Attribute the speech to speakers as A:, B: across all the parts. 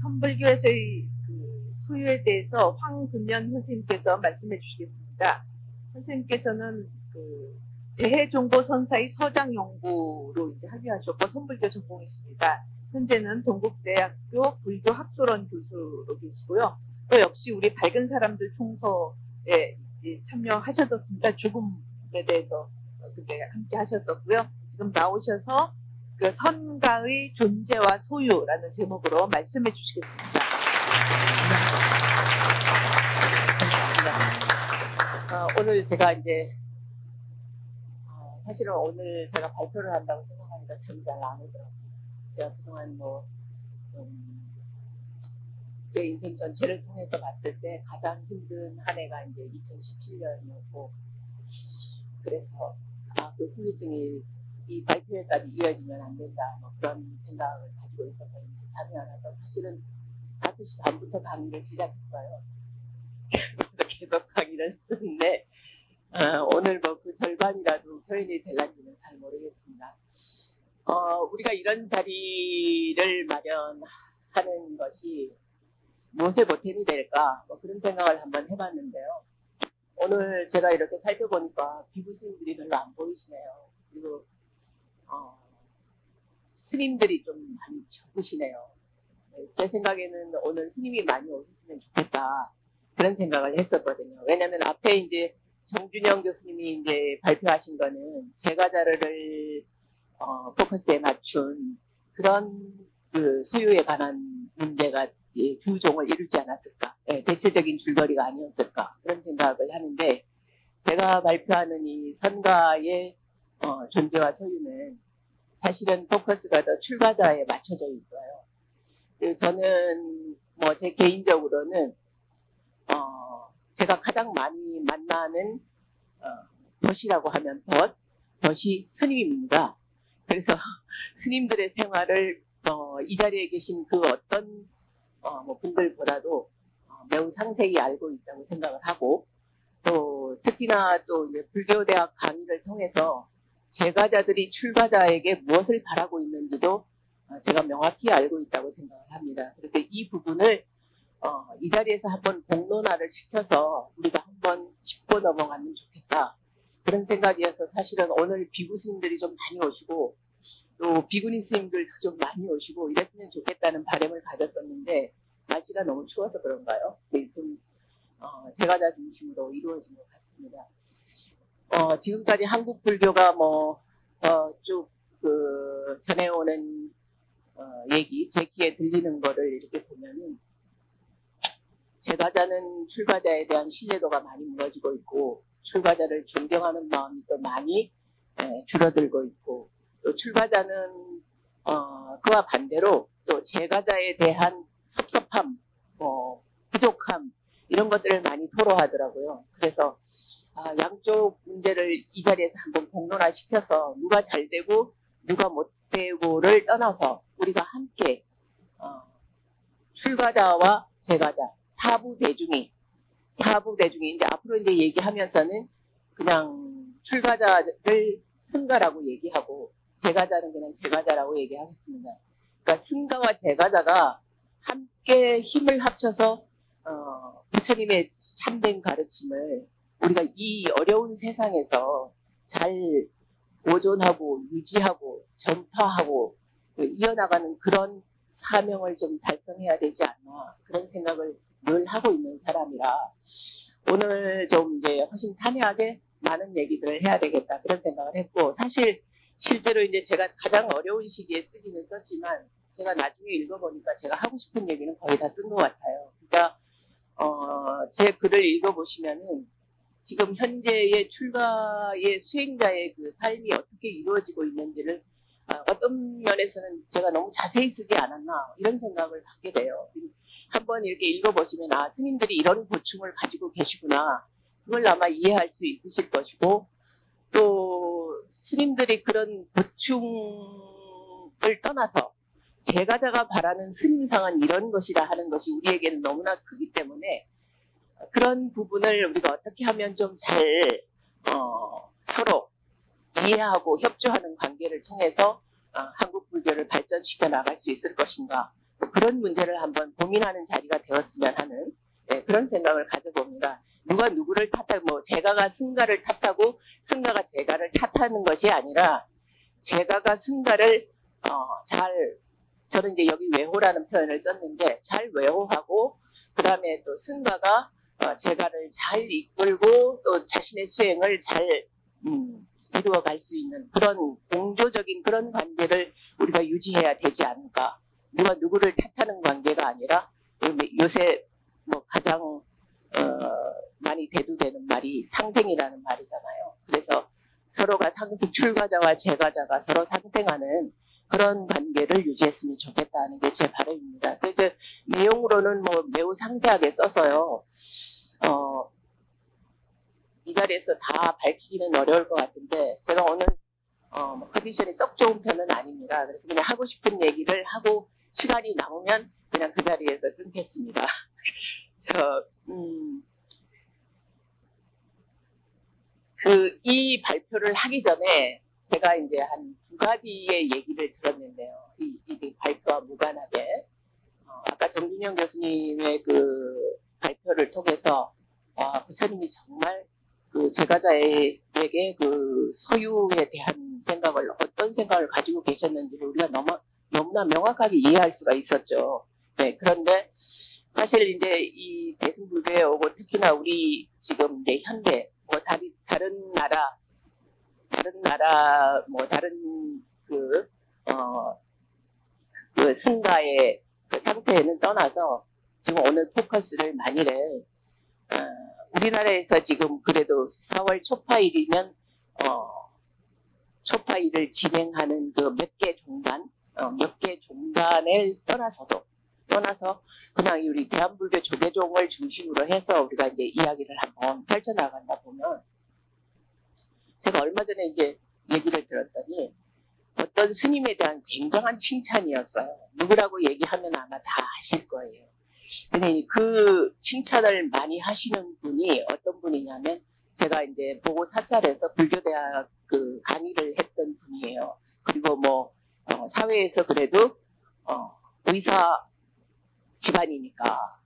A: 선불교에서의 소유에 대해서 황금연 선생님께서 말씀해 주시겠습니다. 선생님께서는 대해종고선사의 서장연구로 이제 합의하셨고 선불교 전공이십니다. 현재는 동국대학교 불교학소론 교수로 계시고요. 또 역시 우리 밝은 사람들 총서에 참여하셨습니다. 죽음에 대해서 그때 함께 하셨었고요. 지금 나오셔서 그 선가의 존재와 소유라는 제목으로 말씀해 주시겠습니다.
B: 오늘 제가 이제 사실은 오늘 제가 발표를 한다고 생각하니까 잠이 잘 안 오더라고요. 제가 그동안 제 인생 전체를 통해서 봤을 때 가장 힘든 한 해가 이제 2017년이었고, 그래서 그 후유증이 이 발표회까지 이어지면 안 된다, 그런 생각을 가지고 있어서 잠이 안 와서 사실은 5시 반부터 강의를 시작했어요. 그래서 계속 강의를 했었는데 오늘 그 절반이라도 표현이 될런지는 잘 모르겠습니다. 우리가 이런 자리를 마련하는 것이 무엇에 보탬이 될까, 그런 생각을 한번 해봤는데요. 오늘 제가 이렇게 살펴보니까 비구스님들이 별로 안 보이시네요. 그리고 스님들이 좀 많이 적으시네요. 제 생각에는 오늘 스님이 많이 오셨으면 좋겠다, 그런 생각을 했었거든요. 왜냐하면 앞에 이제 정준영 교수님이 이제 발표하신 거는 제과자를 포커스에 맞춘 그런 소유에 관한 문제가 주종을 이루지 않았을까, 대체적인 줄거리가 아니었을까, 그런 생각을 하는데, 제가 발표하는 이 선가의 존재와 소유는 사실은 포커스가 더 출가자에 맞춰져 있어요. 저는 제 개인적으로는 제가 가장 많이 만나는 벗이라고 하면 벗이 스님입니다. 그래서 스님들의 생활을 이 자리에 계신 그 어떤 분들보다도 매우 상세히 알고 있다고 생각을 하고, 또 특히나 또 이제 불교대학 강의를 통해서 제가자들이 출가자에게 무엇을 바라고 있는지도 제가 명확히 알고 있다고 생각을 합니다. 그래서 이 부분을 이 자리에서 한번 공론화를 시켜서 우리가 한번 짚고 넘어가면 좋겠다, 그런 생각이어서 사실은 오늘 비구 스님들이 좀 많이 오시고 또 비구니 스님들도 좀 많이 오시고 이랬으면 좋겠다는 바람을 가졌었는데, 날씨가 너무 추워서 그런가요? 좀 제가자 중심으로 이루어진 것 같습니다. 지금까지 한국 불교가 쭉 전해오는 얘기, 제 귀에 들리는 거를 이렇게 보면은 제가자는 출가자에 대한 신뢰도가 많이 무너지고 있고, 출가자를 존경하는 마음이 또 많이 줄어들고 있고, 또 출가자는 그와 반대로 또 제가자에 대한 섭섭함, 부족함, 이런 것들을 많이 토로하더라고요. 그래서 양쪽 문제를 이 자리에서 한번 공론화시켜서 누가 잘 되고 누가 못 되고를 떠나서 우리가 함께 출가자와 제가자 사부대중이 이제 앞으로 이제 얘기하면서는 그냥 출가자를 승가라고 얘기하고 제가자는 그냥 제가자라고 얘기하겠습니다. 그러니까 승가와 제가자가 함께 힘을 합쳐서 부처님의 참된 가르침을 우리가 이 어려운 세상에서 잘 보존하고 유지하고 전파하고 이어나가는 그런 사명을 좀 달성해야 되지 않나, 그런 생각을 늘 하고 있는 사람이라 오늘 좀 이제 허심탄회하게 많은 얘기들을 해야 되겠다, 그런 생각을 했고, 사실 실제로 이제 제가 가장 어려운 시기에 쓰기는 썼지만 제가 나중에 읽어보니까 제가 하고 싶은 얘기는 거의 다 쓴 것 같아요. 그러니까 제 글을 읽어보시면은 지금 현재의 출가의 수행자의 그 삶이 어떻게 이루어지고 있는지를 어떤 면에서는 제가 너무 자세히 쓰지 않았나, 이런 생각을 갖게 돼요. 한번 이렇게 읽어보시면 스님들이 이런 고충을 가지고 계시구나, 그걸 아마 이해할 수 있으실 것이고, 또 스님들이 그런 고충을 떠나서 제가자가 바라는 스님상은 이런 것이다 하는 것이 우리에게는 너무나 크기 때문에, 그런 부분을 우리가 어떻게 하면 좀 잘 서로 이해하고 협조하는 관계를 통해서 한국 불교를 발전시켜 나갈 수 있을 것인가, 그런 문제를 한번 고민하는 자리가 되었으면 하는 그런 생각을 가져봅니다. 누가 누구를 탓하고 뭐 제가가 승가를 탓하고 승가가 제가를 탓하는 것이 아니라 제가가 승가를 잘 저는 이제 여기 외호라는 표현을 썼는데 잘 외호하고 그 다음에 또 승가가 제가를 잘 이끌고 또 자신의 수행을 잘 이루어갈 수 있는 그런 공조적인 그런 관계를 우리가 유지해야 되지 않을까. 누가 누구를 탓하는 관계가 아니라 요새 뭐 가장 많이 대두되는 말이 상생이라는 말이잖아요. 그래서 서로가 상승, 출가자와 제가자가 서로 상생하는 그런 관계를 유지했으면 좋겠다는 게 제 바람입니다. 그래서 내용으로는 뭐 매우 상세하게 써서요. 이 자리에서 다 밝히기는 어려울 것 같은데 제가 오늘 컨디션이 썩 좋은 편은 아닙니다. 그래서 그냥 하고 싶은 얘기를 하고 시간이 남으면 그냥 그 자리에서 끊겠습니다. 이 발표를 하기 전에 제가 이제 한 두 가지의 얘기를 들었는데요. 이제 발표와 무관하게. 아까 정준영 교수님의 그 발표를 통해서, 부처님이 정말 그 제가자에게 그 소유에 대한 생각을, 어떤 생각을 가지고 계셨는지를 우리가 너무나 명확하게 이해할 수가 있었죠. 네, 그런데 사실 이제 이 대승불교에 오고 특히나 우리 지금 이제 현대, 뭐 다른 나라, 뭐 다른 그 승가의 그 상태에는 떠나서 지금 오늘 포커스를 만일에 우리나라에서 지금 그래도 4월 초파일이면 초파일을 진행하는 그 몇 개 종단을 떠나서 그냥 우리 대한불교 조계종을 중심으로 해서 우리가 이제 이야기를 한번 펼쳐나간다 보면 제가 얼마 전에 이제 얘기를 들었더니 어떤 스님에 대한 굉장한 칭찬이었어요. 누구라고 얘기하면 아마 다 아실 거예요. 근데 그 칭찬을 많이 하시는 분이 어떤 분이냐면 제가 이제 보고 사찰에서 불교대학 그 강의를 했던 분이에요. 그리고 뭐 사회에서 그래도 의사 집안이니까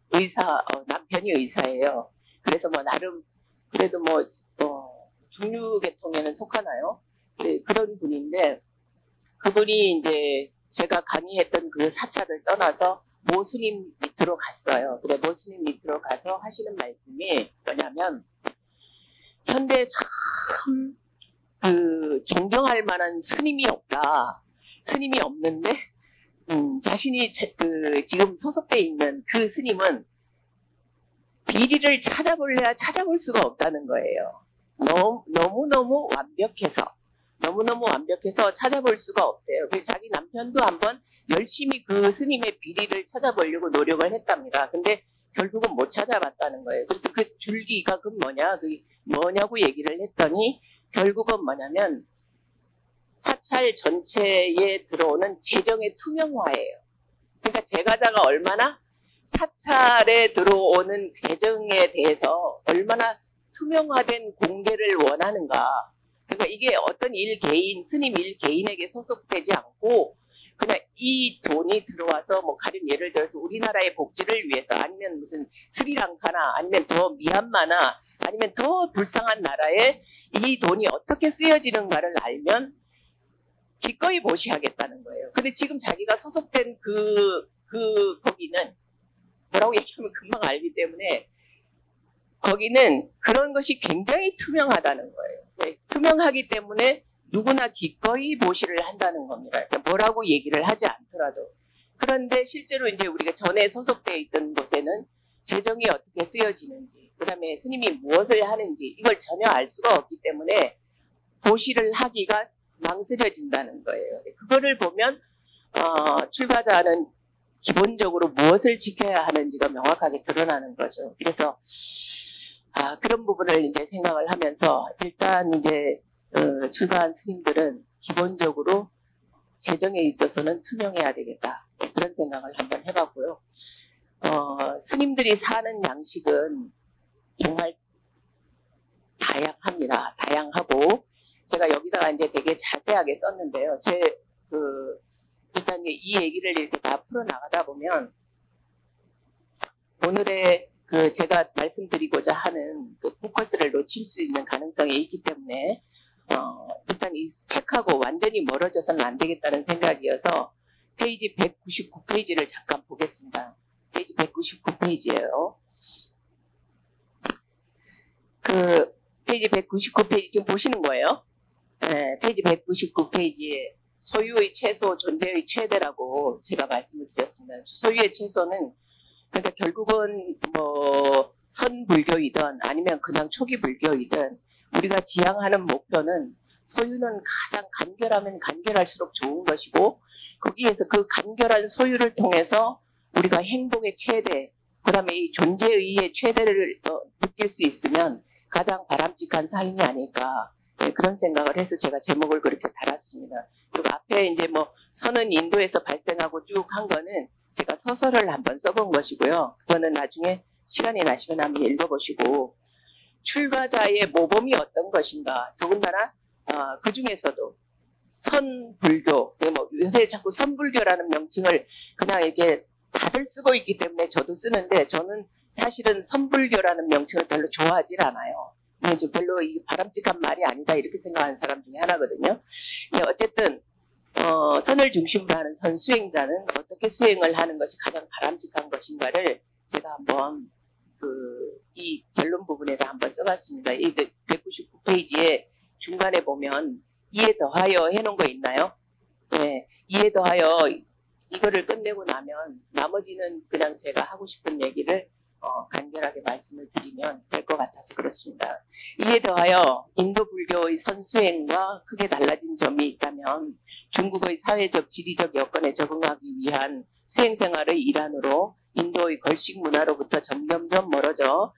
B: 남편이 의사예요. 그래서 뭐 나름 그래도 뭐 중류계통에는 속하나요? 네, 그런 분인데 그분이 이제 제가 강의했던 그 사찰을 떠나서 모스님 밑으로 갔어요. 그래 모스님 밑으로 가서 하시는 말씀이 뭐냐면 현대에 참 존경할 만한 스님이 없다. 스님이 없는데 자신이 지금 소속돼 있는 그 스님은 비리를 찾아볼래야 찾아볼 수가 없다는 거예요. 너무너무 완벽해서 찾아볼 수가 없대요. 자기 남편도 한번 열심히 그 스님의 비리를 찾아보려고 노력을 했답니다. 근데 결국은 못 찾아봤다는 거예요. 그래서 그 줄기가 뭐냐고 얘기를 했더니 결국은 뭐냐면 사찰 전체에 들어오는 재정의 투명화예요. 그러니까 제가자가 얼마나 사찰에 들어오는 재정에 대해서 얼마나 투명화된 공개를 원하는가. 그러니까 이게 어떤 스님 일 개인에게 소속되지 않고 그냥 이 돈이 들어와서 뭐 가령 예를 들어서 우리나라의 복지를 위해서 아니면 무슨 스리랑카나 아니면 더 미얀마나 아니면 더 불쌍한 나라에 이 돈이 어떻게 쓰여지는가를 알면 기꺼이 보시하겠다는 거예요. 근데 지금 자기가 소속된 거기는 뭐라고 얘기하면 금방 알기 때문에 거기는 그런 것이 굉장히 투명하다는 거예요. 네, 투명하기 때문에 누구나 기꺼이 보시를 한다는 겁니다. 그러니까 뭐라고 얘기를 하지 않더라도. 그런데 실제로 이제 우리가 전에 소속되어 있던 곳에는 재정이 어떻게 쓰여지는지, 그 다음에 스님이 무엇을 하는지 이걸 전혀 알 수가 없기 때문에 보시를 하기가 망설여진다는 거예요. 그거를 보면 출가자는 기본적으로 무엇을 지켜야 하는지가 명확하게 드러나는 거죠. 그래서 그런 부분을 이제 생각을 하면서 일단 이제 출가한 스님들은 기본적으로 재정에 있어서는 투명해야 되겠다. 그런 생각을 한번 해봤고요. 스님들이 사는 양식은 정말 다양합니다. 다양하고 제가 여기다가 이제 되게 자세하게 썼는데요. 일단 이 얘기를 이렇게 다 풀어나가다 보면 오늘의 그 제가 말씀드리고자 하는 그 포커스를 놓칠 수 있는 가능성이 있기 때문에 일단 이 책하고 완전히 멀어져서는 안 되겠다는 생각이어서 페이지 199페이지를 잠깐 보겠습니다. 페이지 199페이지예요. 그 페이지 199페이지 지금 보시는 거예요? 네, 페이지 199페이지에 소유의 최소, 존재의 최대라고 제가 말씀을 드렸습니다. 소유의 최소는 그러니까 결국은 뭐 선불교이든 아니면 그냥 초기 불교이든 우리가 지향하는 목표는 소유는 가장 간결하면 간결할수록 좋은 것이고 거기에서 그 간결한 소유를 통해서 우리가 행복의 최대, 그 다음에 이 존재의의 최대를 느낄 수 있으면 가장 바람직한 삶이 아닐까, 네, 그런 생각을 해서 제가 제목을 그렇게 달았습니다. 그리고 앞에 이제 뭐 선은 인도에서 발생하고 쭉 한 거는 제가 소설을 한번 써본 것이고요. 그거는 나중에 시간이 나시면 한번 읽어보시고 출가자의 모범이 어떤 것인가, 더군다나 그 중에서도 선불교, 뭐 요새 자꾸 선불교라는 명칭을 그냥 이렇게 다들 쓰고 있기 때문에 저도 쓰는데 저는 사실은 선불교라는 명칭을 별로 좋아하질 않아요. 이게 별로 이게 바람직한 말이 아니다 이렇게 생각하는 사람 중에 하나거든요. 어쨌든 선을 중심으로 하는 선수행자는 어떻게 수행을 하는 것이 가장 바람직한 것인가를 제가 한번 이 결론 부분에다 한번 써봤습니다. 이 199페이지에 중간에 보면 이에 더하여 해놓은 거 있나요? 네, 이에 더하여 이거를 끝내고 나면 나머지는 그냥 제가 하고 싶은 얘기를 간결하게 말씀을 드리면 될 것 같아서 그렇습니다. 이에 더하여 인도 불교의 선수행과 크게 달라진 점이 있다면 중국의 사회적 지리적 여건에 적응하기 위한 수행생활의 일환으로 인도의 걸식 문화로부터 점점점 멀어져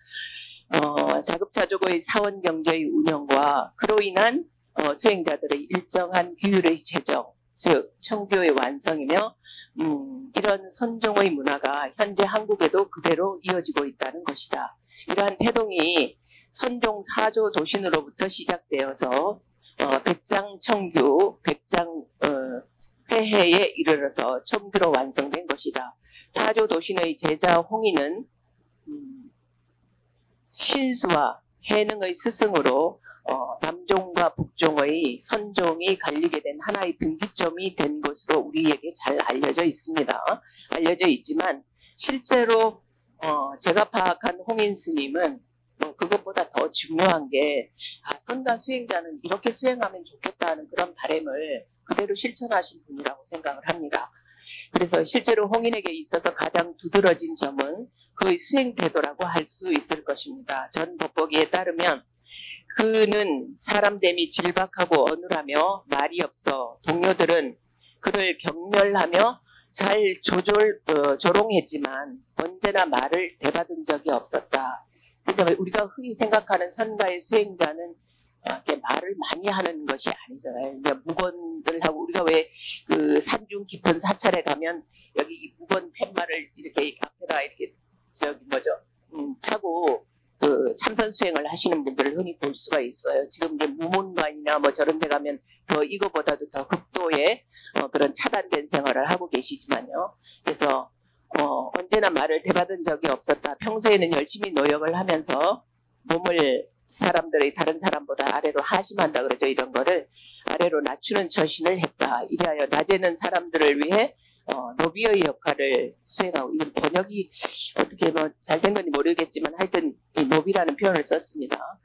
B: 자급자족의 사원 경제의 운영과 그로 인한 수행자들의 일정한 규율의 제정, 즉 청교의 완성이며 이런 선종의 문화가 현재 한국에도 그대로 이어지고 있다는 것이다. 이러한 태동이 선종 4조 도신으로부터 시작되어서 백장 청규, 백장 회해에 이르러서 청규로 완성된 것이다. 4조 도신의 제자 홍인은 신수와 해능의 스승으로 남종과 북종의 선종이 갈리게 된 하나의 분기점이 된 것으로 우리에게 잘 알려져 있습니다. 알려져 있지만 실제로 제가 파악한 홍인 스님은 그것보다 더 중요한 게 선가 수행자는 이렇게 수행하면 좋겠다는 그런 바람을 그대로 실천하신 분이라고 생각을 합니다. 그래서 실제로 홍인에게 있어서 가장 두드러진 점은 그의 수행 태도라고 할 수 있을 것입니다. 전 돋보기에 따르면 그는 사람됨이 질박하고 어눌하며 말이 없어 동료들은 그를 경멸하며 잘 조롱했지만 언제나 말을 대받은 적이 없었다. 그러니까 우리가 흔히 생각하는 선가의 수행자는 말을 많이 하는 것이 아니잖아요. 그러니까 무건들하고 우리가 왜 그 산중 깊은 사찰에 가면 여기 이 무건 팻말을 이렇게 앞에다 이렇게 차고 그 참선 수행을 하시는 분들을 흔히 볼 수가 있어요. 지금 이제 무문관이나 뭐 저런 데 가면 더 이거보다도 더 극도의 그런 차단된 생활을 하고 계시지만요. 그래서 언제나 말을 대받은 적이 없었다. 평소에는 열심히 노력을 하면서 몸을 다른 사람보다 아래로 하심한다 그러죠. 이런 거를 아래로 낮추는 처신을 했다. 이래하여 낮에는 사람들을 위해 노비의 역할을 수행하고, 이건 번역이 어떻게 잘된 건지 모르겠지만 하여튼 이 노비라는 표현을 썼습니다.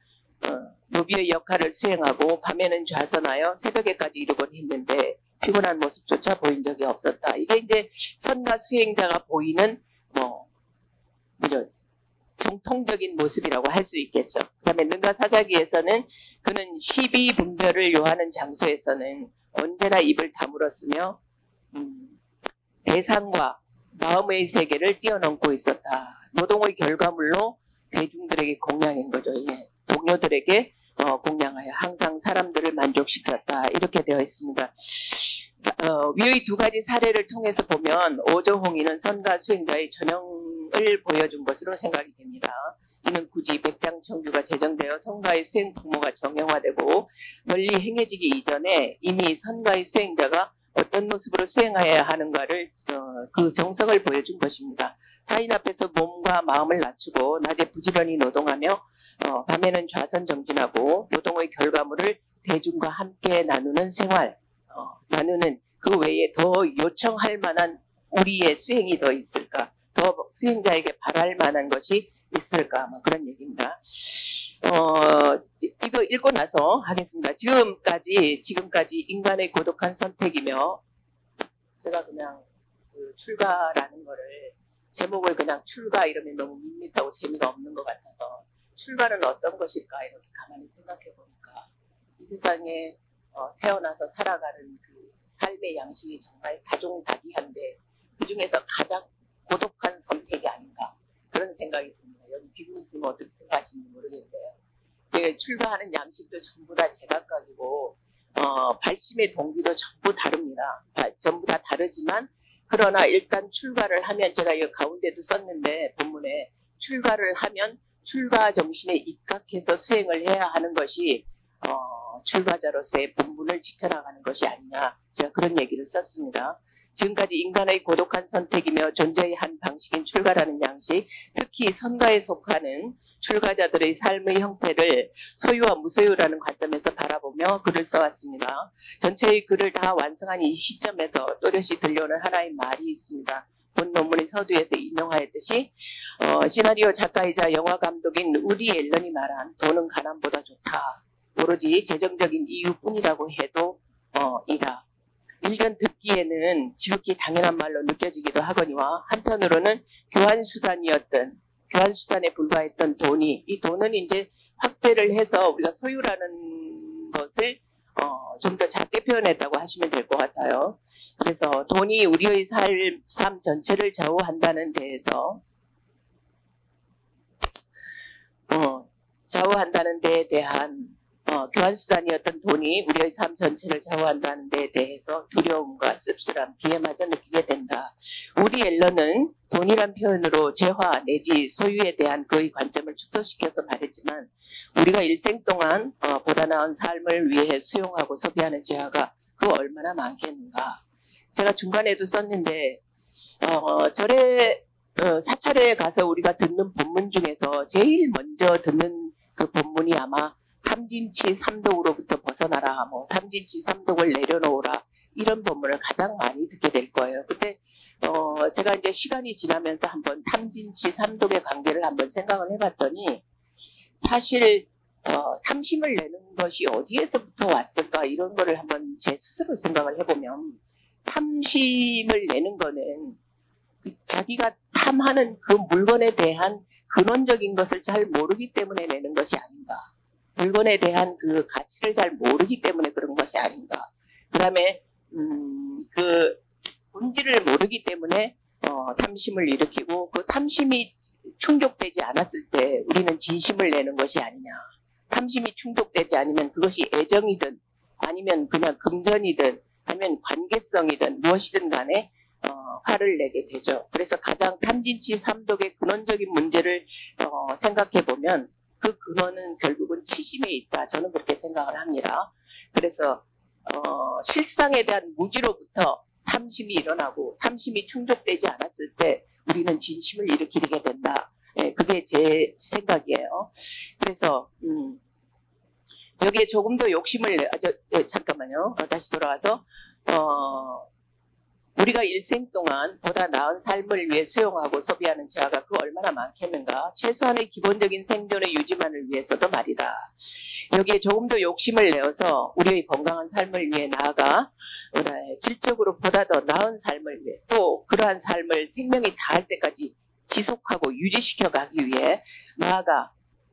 B: 노비의 역할을 수행하고 밤에는 좌선하여 새벽에까지 이루곤 했는데 피곤한 모습조차 보인 적이 없었다. 이게 이제 선가 수행자가 보이는 이런 정통적인 모습이라고 할 수 있겠죠. 그 다음에 능가 사자기에서는 그는 12분별을 요하는 장소에서는 언제나 입을 다물었으며 대상과 마음의 세계를 뛰어넘고 있었다. 노동의 결과물로 대중들에게 공양인 거죠. 예. 동료들에게 공양하여 항상 사람들을 만족시켰다. 이렇게 되어 있습니다. 위의 두 가지 사례를 통해서 보면 오조홍이는 선가 수행자의 전형을 보여준 것으로 생각이 됩니다. 이는 굳이 백장청규가 제정되어 선가의 수행 부모가 정형화되고 널리 행해지기 이전에 이미 선가의 수행자가 어떤 모습으로 수행해야 하는가를 그 정석을 보여준 것입니다. 타인 앞에서 몸과 마음을 낮추고 낮에 부지런히 노동하며 밤에는 좌선정진하고 노동의 결과물을 대중과 함께 나누는 생활, 나누는 그 외에 더 요청할 만한 우리의 수행이 더 있을까? 더 수행자에게 바랄 만한 것이 있을까? 뭐 그런 얘기입니다. 이거 읽고 나서 하겠습니다. 지금까지 인간의 고독한 선택이며, 제가 그냥 그 출가라는 거를, 제목을 그냥 출가 이러면 너무 밋밋하고 재미가 없는 것 같아서, 출가는 어떤 것일까? 이렇게 가만히 생각해 보니까, 이 세상에 태어나서 살아가는 그 삶의 양식이 정말 다종다기한데, 그 중에서 가장 고독한 선택이 아닌가. 그런 생각이 듭니다. 여기 비구니스는 어떻게 생각하시는지 모르겠는데요. 출가하는 양식도 전부 다 제각각이고 발심의 동기도 전부 다릅니다. 전부 다 다르지만 그러나 일단 출가를 하면, 제가 여기 가운데도 썼는데 본문에, 출가를 하면 출가 정신에 입각해서 수행을 해야 하는 것이 출가자로서의 본분을 지켜나가는 것이 아니냐, 제가 그런 얘기를 썼습니다. 지금까지 인간의 고독한 선택이며 존재의 한 방식인 출가라는 양식, 특히 선가에 속하는 출가자들의 삶의 형태를 소유와 무소유라는 관점에서 바라보며 글을 써왔습니다. 전체의 글을 다 완성한 이 시점에서 또렷이 들려오는 하나의 말이 있습니다. 본 논문의 서두에서 인용하였듯이 시나리오 작가이자 영화 감독인 우디 앨런이 말한 돈은 가난보다 좋다. 오로지 재정적인 이유뿐이라고 해도 이다. 일견 듣기에는 지극히 당연한 말로 느껴지기도 하거니와, 한편으로는 교환수단에 불과했던 돈이, 이 돈은 이제 확대를 해서 우리가 소유라는 것을 좀 더 작게 표현했다고 하시면 될 것 같아요. 그래서 돈이 우리의 삶 전체를 좌우한다는 데에서 좌우한다는 데에 대한 교환수단이었던 돈이 우리의 삶 전체를 좌우한다는 데에 대해서 두려움과 씁쓸함, 비애마저 느끼게 된다. 우디 앨런은 돈이란 표현으로 재화 내지 소유에 대한 그의 관점을 축소시켜서 말했지만, 우리가 일생 동안 보다 나은 삶을 위해 수용하고 소비하는 재화가 그 얼마나 많겠는가. 제가 중간에도 썼는데 절에 사찰에 가서 우리가 듣는 본문 중에서 제일 먼저 듣는 그 본문이 아마 탐진치 삼독으로부터 벗어나라, 뭐 탐진치 삼독을 내려놓으라, 이런 본문을 가장 많이 듣게 될 거예요. 근데 제가 이제 시간이 지나면서 한번 탐진치 삼독의 관계를 한번 생각을 해봤더니, 사실 탐심을 내는 것이 어디에서부터 왔을까, 이런 거를 한번 제 스스로 생각을 해보면, 탐심을 내는 거는 자기가 탐하는 그 물건에 대한 근원적인 것을 잘 모르기 때문에 내는 것이 아닌가. 물건에 대한 그 가치를 잘 모르기 때문에 그런 것이 아닌가. 그 다음에 그 본질을 모르기 때문에 탐심을 일으키고, 그 탐심이 충족되지 않았을 때 우리는 진심을 내는 것이 아니냐. 탐심이 충족되지 않으면 그것이 애정이든 아니면 그냥 금전이든 아니면 관계성이든 무엇이든 간에 화를 내게 되죠. 그래서 가장 탐진치 삼독의 근원적인 문제를 생각해 보면, 그 근원은 결국은 치심에 있다. 저는 그렇게 생각을 합니다. 그래서 실상에 대한 무지로부터 탐심이 일어나고, 탐심이 충족되지 않았을 때 우리는 진심을 일으키게 된다. 네, 그게 제 생각이에요. 그래서 여기에 조금 더 욕심을 잠깐만요. 다시 돌아와서 우리가 일생 동안 보다 나은 삶을 위해 수용하고 소비하는 자가 그 얼마나 많겠는가. 최소한의 기본적인 생존의 유지만을 위해서도 말이다. 여기에 조금 더 욕심을 내어서 우리의 건강한 삶을 위해 나아가 질적으로 보다 더 나은 삶을 위해, 또 그러한 삶을 생명이 다할 때까지 지속하고 유지시켜 가기 위해 나아가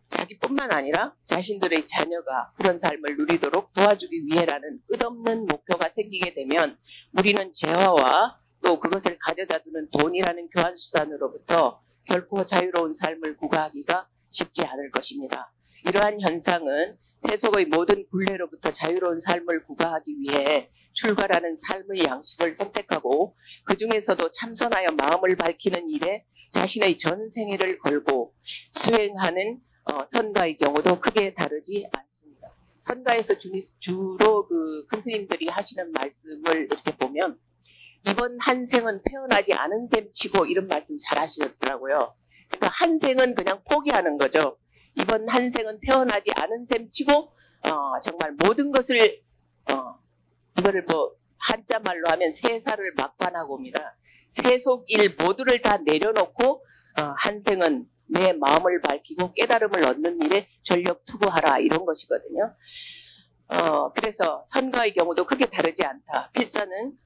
B: 자기뿐만 아니라 자신들의 자녀가 그런 삶을 누리도록 도와주기 위해라는 끝없는 목표가 생기게 되면, 우리는 재화와 또 그것을 가져다 두는 돈이라는 교환수단으로부터 결코 자유로운 삶을 구가하기가 쉽지 않을 것입니다. 이러한 현상은 세속의 모든 굴레로부터 자유로운 삶을 구가하기 위해 출가라는 삶의 양식을 선택하고, 그 중에서도 참선하여 마음을 밝히는 일에 자신의 전 생애를 걸고 수행하는 선가의 경우도 크게 다르지 않습니다. 선가에서 주로 그 큰 스님들이 하시는 말씀을 이렇게 보면 이번 한 생은 태어나지 않은 셈 치고 이런 말씀 잘 하시더라고요. 그러니까 한 생은 그냥 포기하는 거죠. 이번 한 생은 태어나지 않은 셈 치고 정말 모든 것을 이거를 뭐 한자말로 하면 세사를 막관하고 옵니다. 세속일 모두를 다 내려놓고 한 생은 내 마음을 밝히고 깨달음을 얻는 일에 전력 투구하라 이런 것이거든요. 그래서 선가의 경우도 크게 다르지 않다. 필자는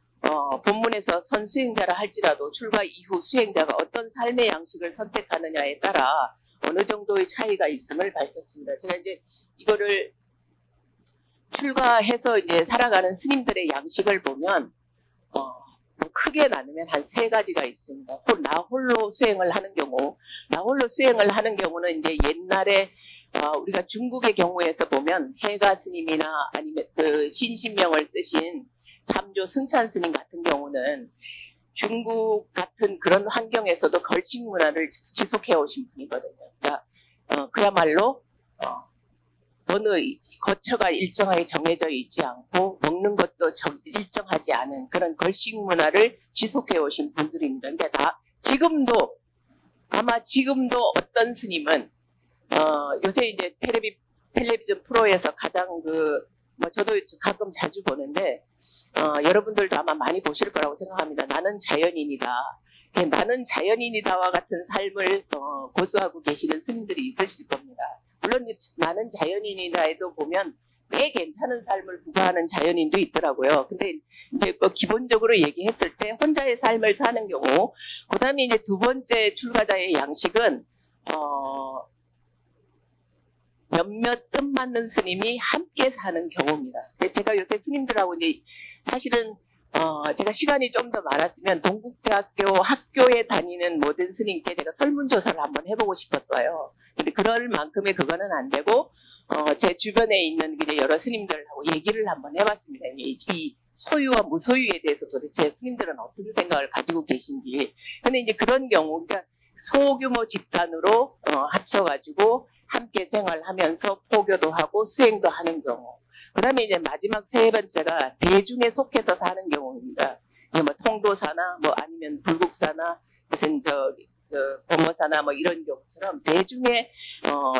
B: 본문에서 선수행자라 할지라도 출가 이후 수행자가 어떤 삶의 양식을 선택하느냐에 따라 어느 정도의 차이가 있음을 밝혔습니다. 제가 이제 이거를 출가해서 이제 살아가는 스님들의 양식을 보면 크게 나누면 한 세 가지가 있습니다. 나 홀로 수행을 하는 경우, 나 홀로 수행을 하는 경우는 이제 옛날에 우리가 중국의 경우에서 보면 해가 스님이나 아니면 그 신신명을 쓰신 삼조 승찬 스님 같은 경우는 중국 같은 그런 환경에서도 걸식 문화를 지속해 오신 분이거든요. 그러니까 그야말로 어느 거처가 일정하게 정해져 있지 않고 먹는 것도 일정하지 않은 그런 걸식 문화를 지속해 오신 분들입니다. 그러니까 아마 지금도 어떤 스님은 요새 이제 텔레비전 프로에서 가장 저도 가끔 자주 보는데 여러분들도 아마 많이 보실 거라고 생각합니다. 나는 자연인이다. 나는 자연인이다와 같은 삶을 고수하고 계시는 스님들이 있으실 겁니다. 물론 나는 자연인이다에도 보면 꽤 괜찮은 삶을 부과하는 자연인도 있더라고요. 근데 이제 기본적으로 얘기했을 때 혼자의 삶을 사는 경우, 그 다음에 이제 두 번째 출가자의 양식은 몇몇 뜻맞는 스님이 함께 사는 경우입니다. 근데 제가 요새 스님들하고 이제 사실은 제가 시간이 좀 더 많았으면 동국대학교 학교에 다니는 모든 스님께 제가 설문조사를 한번 해보고 싶었어요. 근데 그럴 만큼의 그거는 안 되고 제 주변에 있는 여러 스님들하고 얘기를 한번 해봤습니다. 이 소유와 무소유에 대해서 도대체 스님들은 어떤 생각을 가지고 계신지. 근데 이제 그런 경우, 그러니까 소규모 집단으로 합쳐가지고 함께 생활하면서 포교도 하고 수행도 하는 경우. 그 다음에 이제 마지막 세 번째가 대중에 속해서 사는 경우입니다. 뭐 통도사나 뭐 아니면 불국사나 무슨 범어사나 뭐 이런 경우처럼 대중에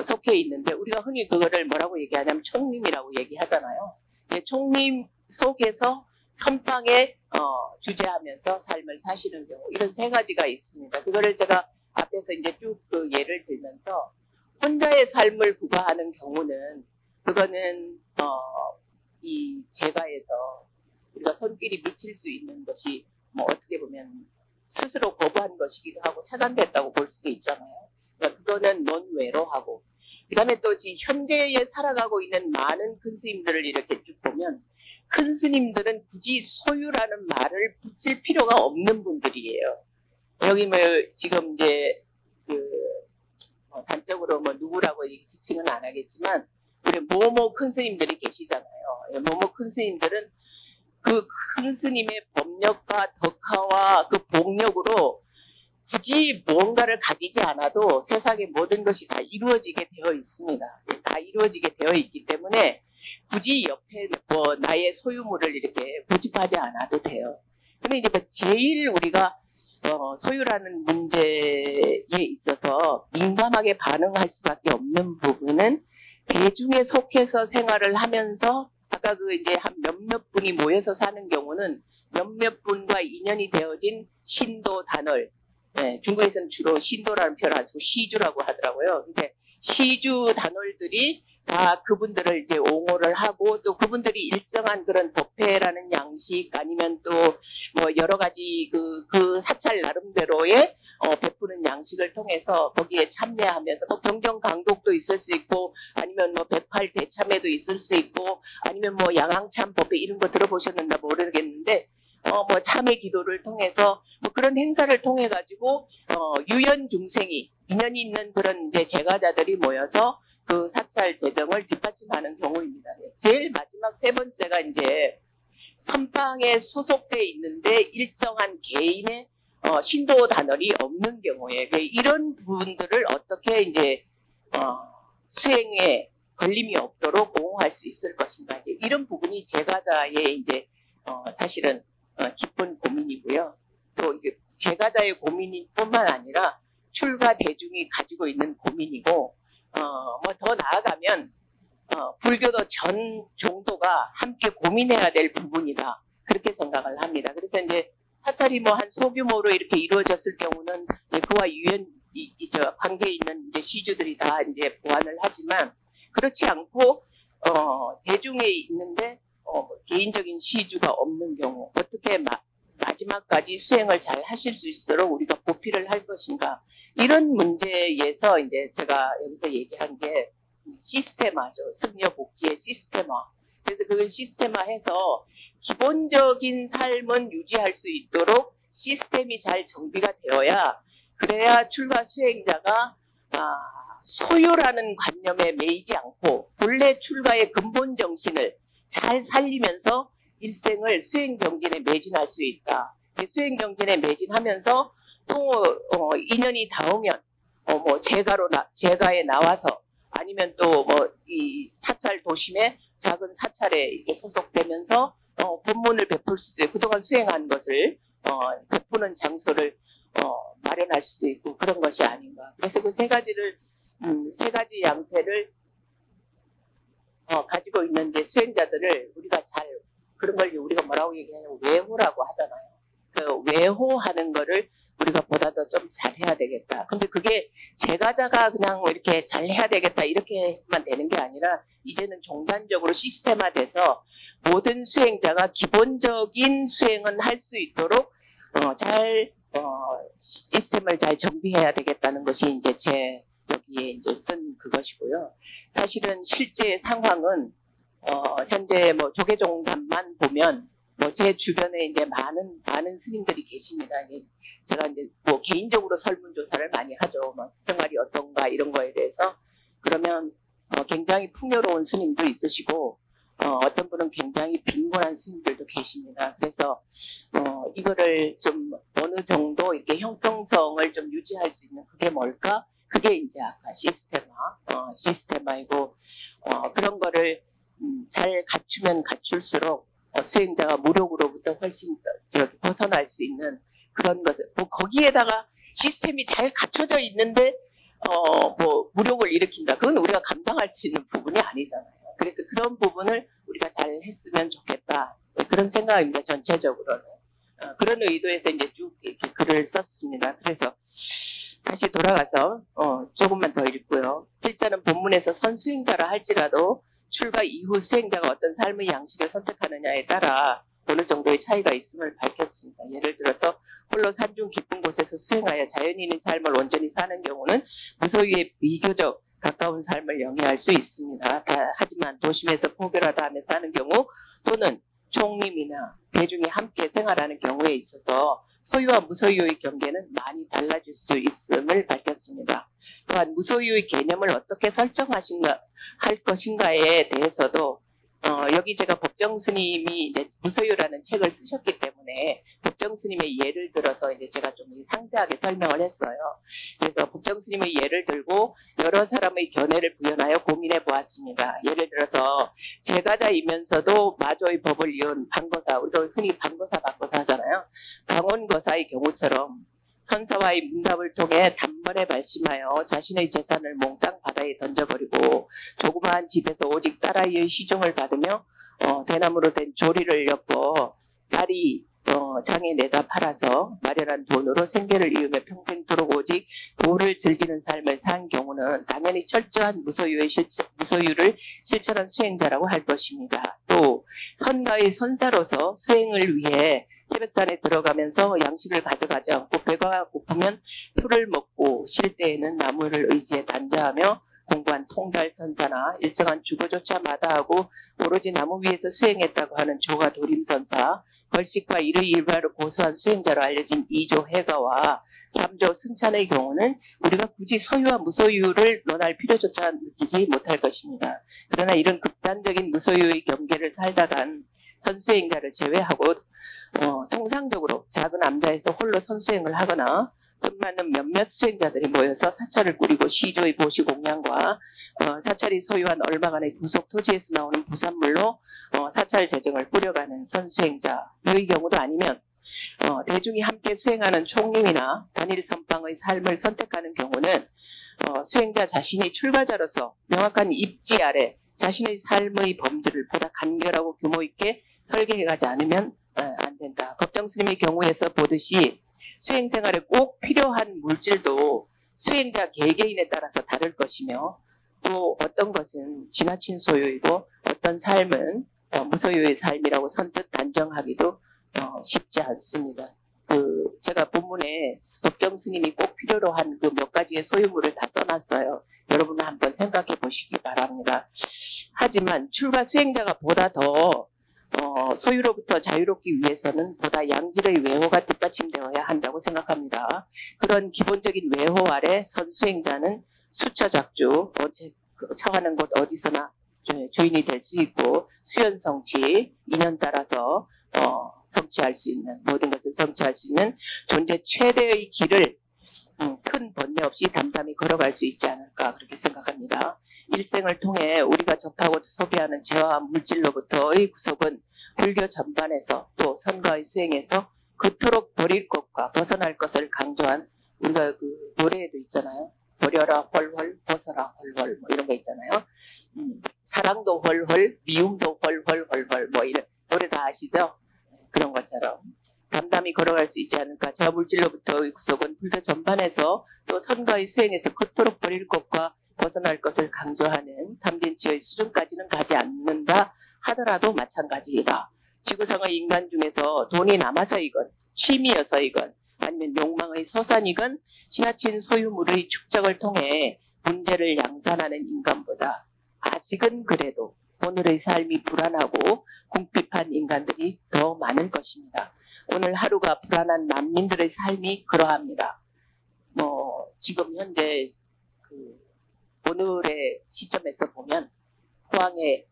B: 속해 있는데 우리가 흔히 그거를 뭐라고 얘기하냐면 총림이라고 얘기하잖아요. 총림 속에서 선방에 주재하면서 삶을 사시는 경우 이런 세 가지가 있습니다. 그거를 제가 앞에서 이제 쭉 그 예를 들면서 혼자의 삶을 부과하는 경우는 그거는 이 재가에서 우리가 손길이 미칠 수 있는 것이 뭐 어떻게 보면 스스로 거부한 것이기도 하고 차단됐다고 볼 수도 있잖아요. 그러니까 그거는 논외로하고 그 다음에 또 현재에 살아가고 있는 많은 큰 스님들을 이렇게 쭉 보면 큰 스님들은 굳이 소유라는 말을 붙일 필요가 없는 분들이에요. 여기 뭐 지금 이제 단적으로 뭐 누구라고 지칭은 안 하겠지만 우리 모모 큰 스님들이 계시잖아요. 모모 큰 스님들은 그 큰 스님의 법력과 덕화와 그 복력으로 굳이 뭔가를 가지지 않아도 세상의 모든 것이 다 이루어지게 되어 있습니다. 다 이루어지게 되어 있기 때문에 굳이 옆에 뭐 나의 소유물을 이렇게 고집하지 않아도 돼요. 근데 이제 제일 우리가 소유라는 문제에 있어서 민감하게 반응할 수밖에 없는 부분은 대중에 속해서 생활을 하면서 아까 이제 한 몇몇 분이 모여서 사는 경우는 몇몇 분과 인연이 되어진 신도 단월, 중국에서는 주로 신도라는 표현을 안 쓰고 시주라고 하더라고요. 근데 시주 단월들이 다 그분들을 이제 옹호를 하고 또 그분들이 일정한 그런 법회라는 양식 아니면 또 뭐 여러 가지 그 사찰 나름대로의 베푸는 양식을 통해서 거기에 참여하면서 뭐 경정 강독도 있을 수 있고 아니면 뭐 108대참회도 있을 수 있고 아니면 뭐 양앙참 법회 이런 거 들어보셨는가 모르겠는데 뭐 참회 기도를 통해서 뭐 그런 행사를 통해 가지고 유연 중생이 인연이 있는 그런 이제 제가자들이 모여서 그 사찰 재정을 뒷받침하는 경우입니다. 제일 마지막 세 번째가 이제 선방에 소속돼 있는데 일정한 개인의 신도 단월이 없는 경우에 이런 부분들을 어떻게 이제 수행에 걸림이 없도록 보호할 수 있을 것인가. 이런 부분이 제가자의 이제 사실은 깊은 고민이고요. 또 이게 제가자의 고민뿐만 아니라 출가 대중이 가지고 있는 고민이고, 뭐 더 나아가면 불교도 전 종도가 함께 고민해야 될 부분이다. 그렇게 생각을 합니다. 그래서 이제 사찰이 뭐 한 소규모로 이렇게 이루어졌을 경우는 그와 관계에 있는 이제 시주들이 다 이제 보완을 하지만, 그렇지 않고 대중에 있는데 개인적인 시주가 없는 경우 어떻게 마지막까지 수행을 잘 하실 수 있도록 우리가 보필을 할 것인가, 이런 문제에서 이제 제가 여기서 얘기한 게 시스테마죠. 승려 복지의 시스테마. 그래서 그걸 시스테마해서 기본적인 삶은 유지할 수 있도록 시스템이 잘 정비가 되어야, 그래야 출가 수행자가 소유라는 관념에 매이지 않고 본래 출가의 근본 정신을 잘 살리면서 일생을 수행 정진에 매진할 수 있다. 수행 정진에 매진하면서 또 인연이 닿으면 뭐 제가에 나와서, 아니면 또 뭐 이 사찰 도심의 작은 사찰에 이렇게 소속되면서 법문을 베풀 수도 있고, 그동안 수행한 것을 베푸는 장소를 마련할 수도 있고, 그런 것이 아닌가. 그래서 그 세 가지 양태를 가지고 있는 이제 수행자들을 우리가 잘, 그런 걸 우리가 뭐라고 얘기하냐면 외호라고 하잖아요. 그 외호하는 거를 우리가 보다 더 좀 잘해야 되겠다. 근데 그게 제가자가 그냥 이렇게 잘해야 되겠다 이렇게 했으면 되는 게 아니라, 이제는 종단적으로 시스템화돼서 모든 수행자가 기본적인 수행은 할 수 있도록 시스템을 잘 정비해야 되겠다는 것이 이제 제 여기에 이제 쓴 그것이고요. 사실은 실제 상황은 현재 뭐 조계종단만 보면 뭐 제 주변에 이제 많은 스님들이 계십니다. 제가 이제 뭐 개인적으로 설문조사를 많이 하죠. 뭐 생활이 어떤가 이런 거에 대해서. 그러면 굉장히 풍요로운 스님도 있으시고, 어떤 분은 굉장히 빈곤한 스님들도 계십니다. 그래서 이거를 좀 어느 정도 이렇게 형평성을 좀 유지할 수 있는 그게 뭘까? 그게 이제 아까 시스테마이고, 그런 거를 잘 갖추면 갖출수록 수행자가 무력으로부터 훨씬 더 벗어날 수 있는 그런 것을, 뭐 거기에다가 시스템이 잘 갖춰져 있는데 뭐 무력을 일으킨다, 그건 우리가 감당할 수 있는 부분이 아니잖아요. 그래서 그런 부분을 우리가 잘 했으면 좋겠다, 그런 생각입니다. 전체적으로는 그런 의도에서 이제 쭉 이렇게 글을 썼습니다. 그래서 다시 돌아가서 조금만 더 읽고요. 필자는 본문에서 선수행자라 할지라도 출가 이후 수행자가 어떤 삶의 양식을 선택하느냐에 따라 어느 정도의 차이가 있음을 밝혔습니다. 예를 들어서 홀로 산중 깊은 곳에서 수행하여 자연인의 삶을 온전히 사는 경우는 무소유에 비교적 가까운 삶을 영위할 수 있습니다. 하지만 도심에서 포교라 다음에 사는 경우, 또는 총림이나 대중이 함께 생활하는 경우에 있어서 소유와 무소유의 경계는 많이 달라질 수 있음을 밝혔습니다. 또한 무소유의 개념을 어떻게 설정하신가 할 것인가에 대해서도 여기 제가 법정 스님이 이제 무소유라는 책을 쓰셨기 때문에 법정 스님의 예를 들어서 이제 제가 좀 상세하게 설명을 했어요. 그래서 법정 스님의 예를 들고 여러 사람의 견해를 구현하여 고민해 보았습니다. 예를 들어서 제가자이면서도 마조의 법을 이은 방거사, 우리가 흔히 방거사 하잖아요. 강원거사의 경우처럼 선사와의 문답을 통해 단번에 말씀하여 자신의 재산을 몽땅 바다에 던져버리고 조그마한 집에서 오직 딸아이의 시종을 받으며 대나무로 된 조리를 엮고 딸이 장에 내다 팔아서 마련한 돈으로 생계를 이으며 평생토록 오직 도를 즐기는 삶을 산 경우는 당연히 철저한 무소유를 실천한 수행자라고 할 것입니다. 또 선가의 선사로서 수행을 위해 태백산에 들어가면서 양식을 가져가지 않고 배가 고프면 풀을 먹고 쉴 때에는 나무를 의지해 단자하며 공부한 통달선사나 일정한 주거조차 마다하고 오로지 나무 위에서 수행했다고 하는 조가 도림선사, 걸식과 일의 일과를 고수한 수행자로 알려진 2조 해가와 3조 승찬의 경우는 우리가 굳이 소유와 무소유를 논할 필요조차 느끼지 못할 것입니다. 그러나 이런 극단적인 무소유의 경계를 살다간 선수행자를 제외하고 통상적으로 작은 암자에서 홀로 선수행을 하거나 많은 몇몇 수행자들이 모여서 사찰을 꾸리고 시조의 보시 공양과 사찰이 소유한 얼마간의 구속 토지에서 나오는 부산물로 사찰 재정을 꾸려가는 선수행자의 경우도 아니면 대중이 함께 수행하는 총림이나 단일 선방의 삶을 선택하는 경우는 수행자 자신이 출가자로서 명확한 입지 아래 자신의 삶의 범주를 보다 간결하고 규모 있게 설계해가지 않으면 안 된다. 법정 스님의 경우에서 보듯이 수행 생활에 꼭 필요한 물질도 수행자 개개인에 따라서 다를 것이며 또 어떤 것은 지나친 소유이고 어떤 삶은 무소유의 삶이라고 선뜻 단정하기도 쉽지 않습니다. 제가 본문에 법정 스님이 꼭 필요로 한 그 몇 가지의 소유물을 다 써놨어요. 여러분은 한번 생각해 보시기 바랍니다. 하지만 출가 수행자가 보다 더 소유로부터 자유롭기 위해서는 보다 양질의 외호가 뒷받침되어야 한다고 생각합니다. 그런 기본적인 외호 아래 선 수행자는 수처작주, 처하는 곳 어디서나 주인이 될 수 있고 수연성취, 인연 따라서 성취할 수 있는 모든 것을 성취할 수 있는 존재 최대의 길을 큰 번뇌 없이 담담히 걸어갈 수 있지 않을까 그렇게 생각합니다. 일생을 통해 우리가 접하고 소비하는 재화와 물질로부터의 구속은 불교 전반에서 또 선과의 수행에서 그토록 버릴 것과 벗어날 것을 강조한 우리가 그 노래에도 있잖아요. 버려라 헐헐 벗어라 헐헐 뭐 이런 거 있잖아요. 사랑도 헐헐 미움도 헐헐 헐헐 뭐 이런 노래 다 아시죠? 그런 것처럼 담담히 걸어갈 수 있지 않을까. 재화 물질로부터의 구속은 불교 전반에서 또 선과의 수행에서 그토록 버릴 것과 벗어날 것을 강조하는 담진치의 수준까지는 가지 않는다 하더라도 마찬가지이다. 지구상의 인간 중에서 돈이 남아서이건 취미여서이건 아니면 욕망의 소산이건 지나친 소유물의 축적을 통해 문제를 양산하는 인간보다 아직은 그래도 오늘의 삶이 불안하고 궁핍한 인간들이 더 많을 것입니다. 오늘 하루가 불안한 난민들의 삶이 그러합니다. 지금 현재 오늘의 시점에서 보면 포항에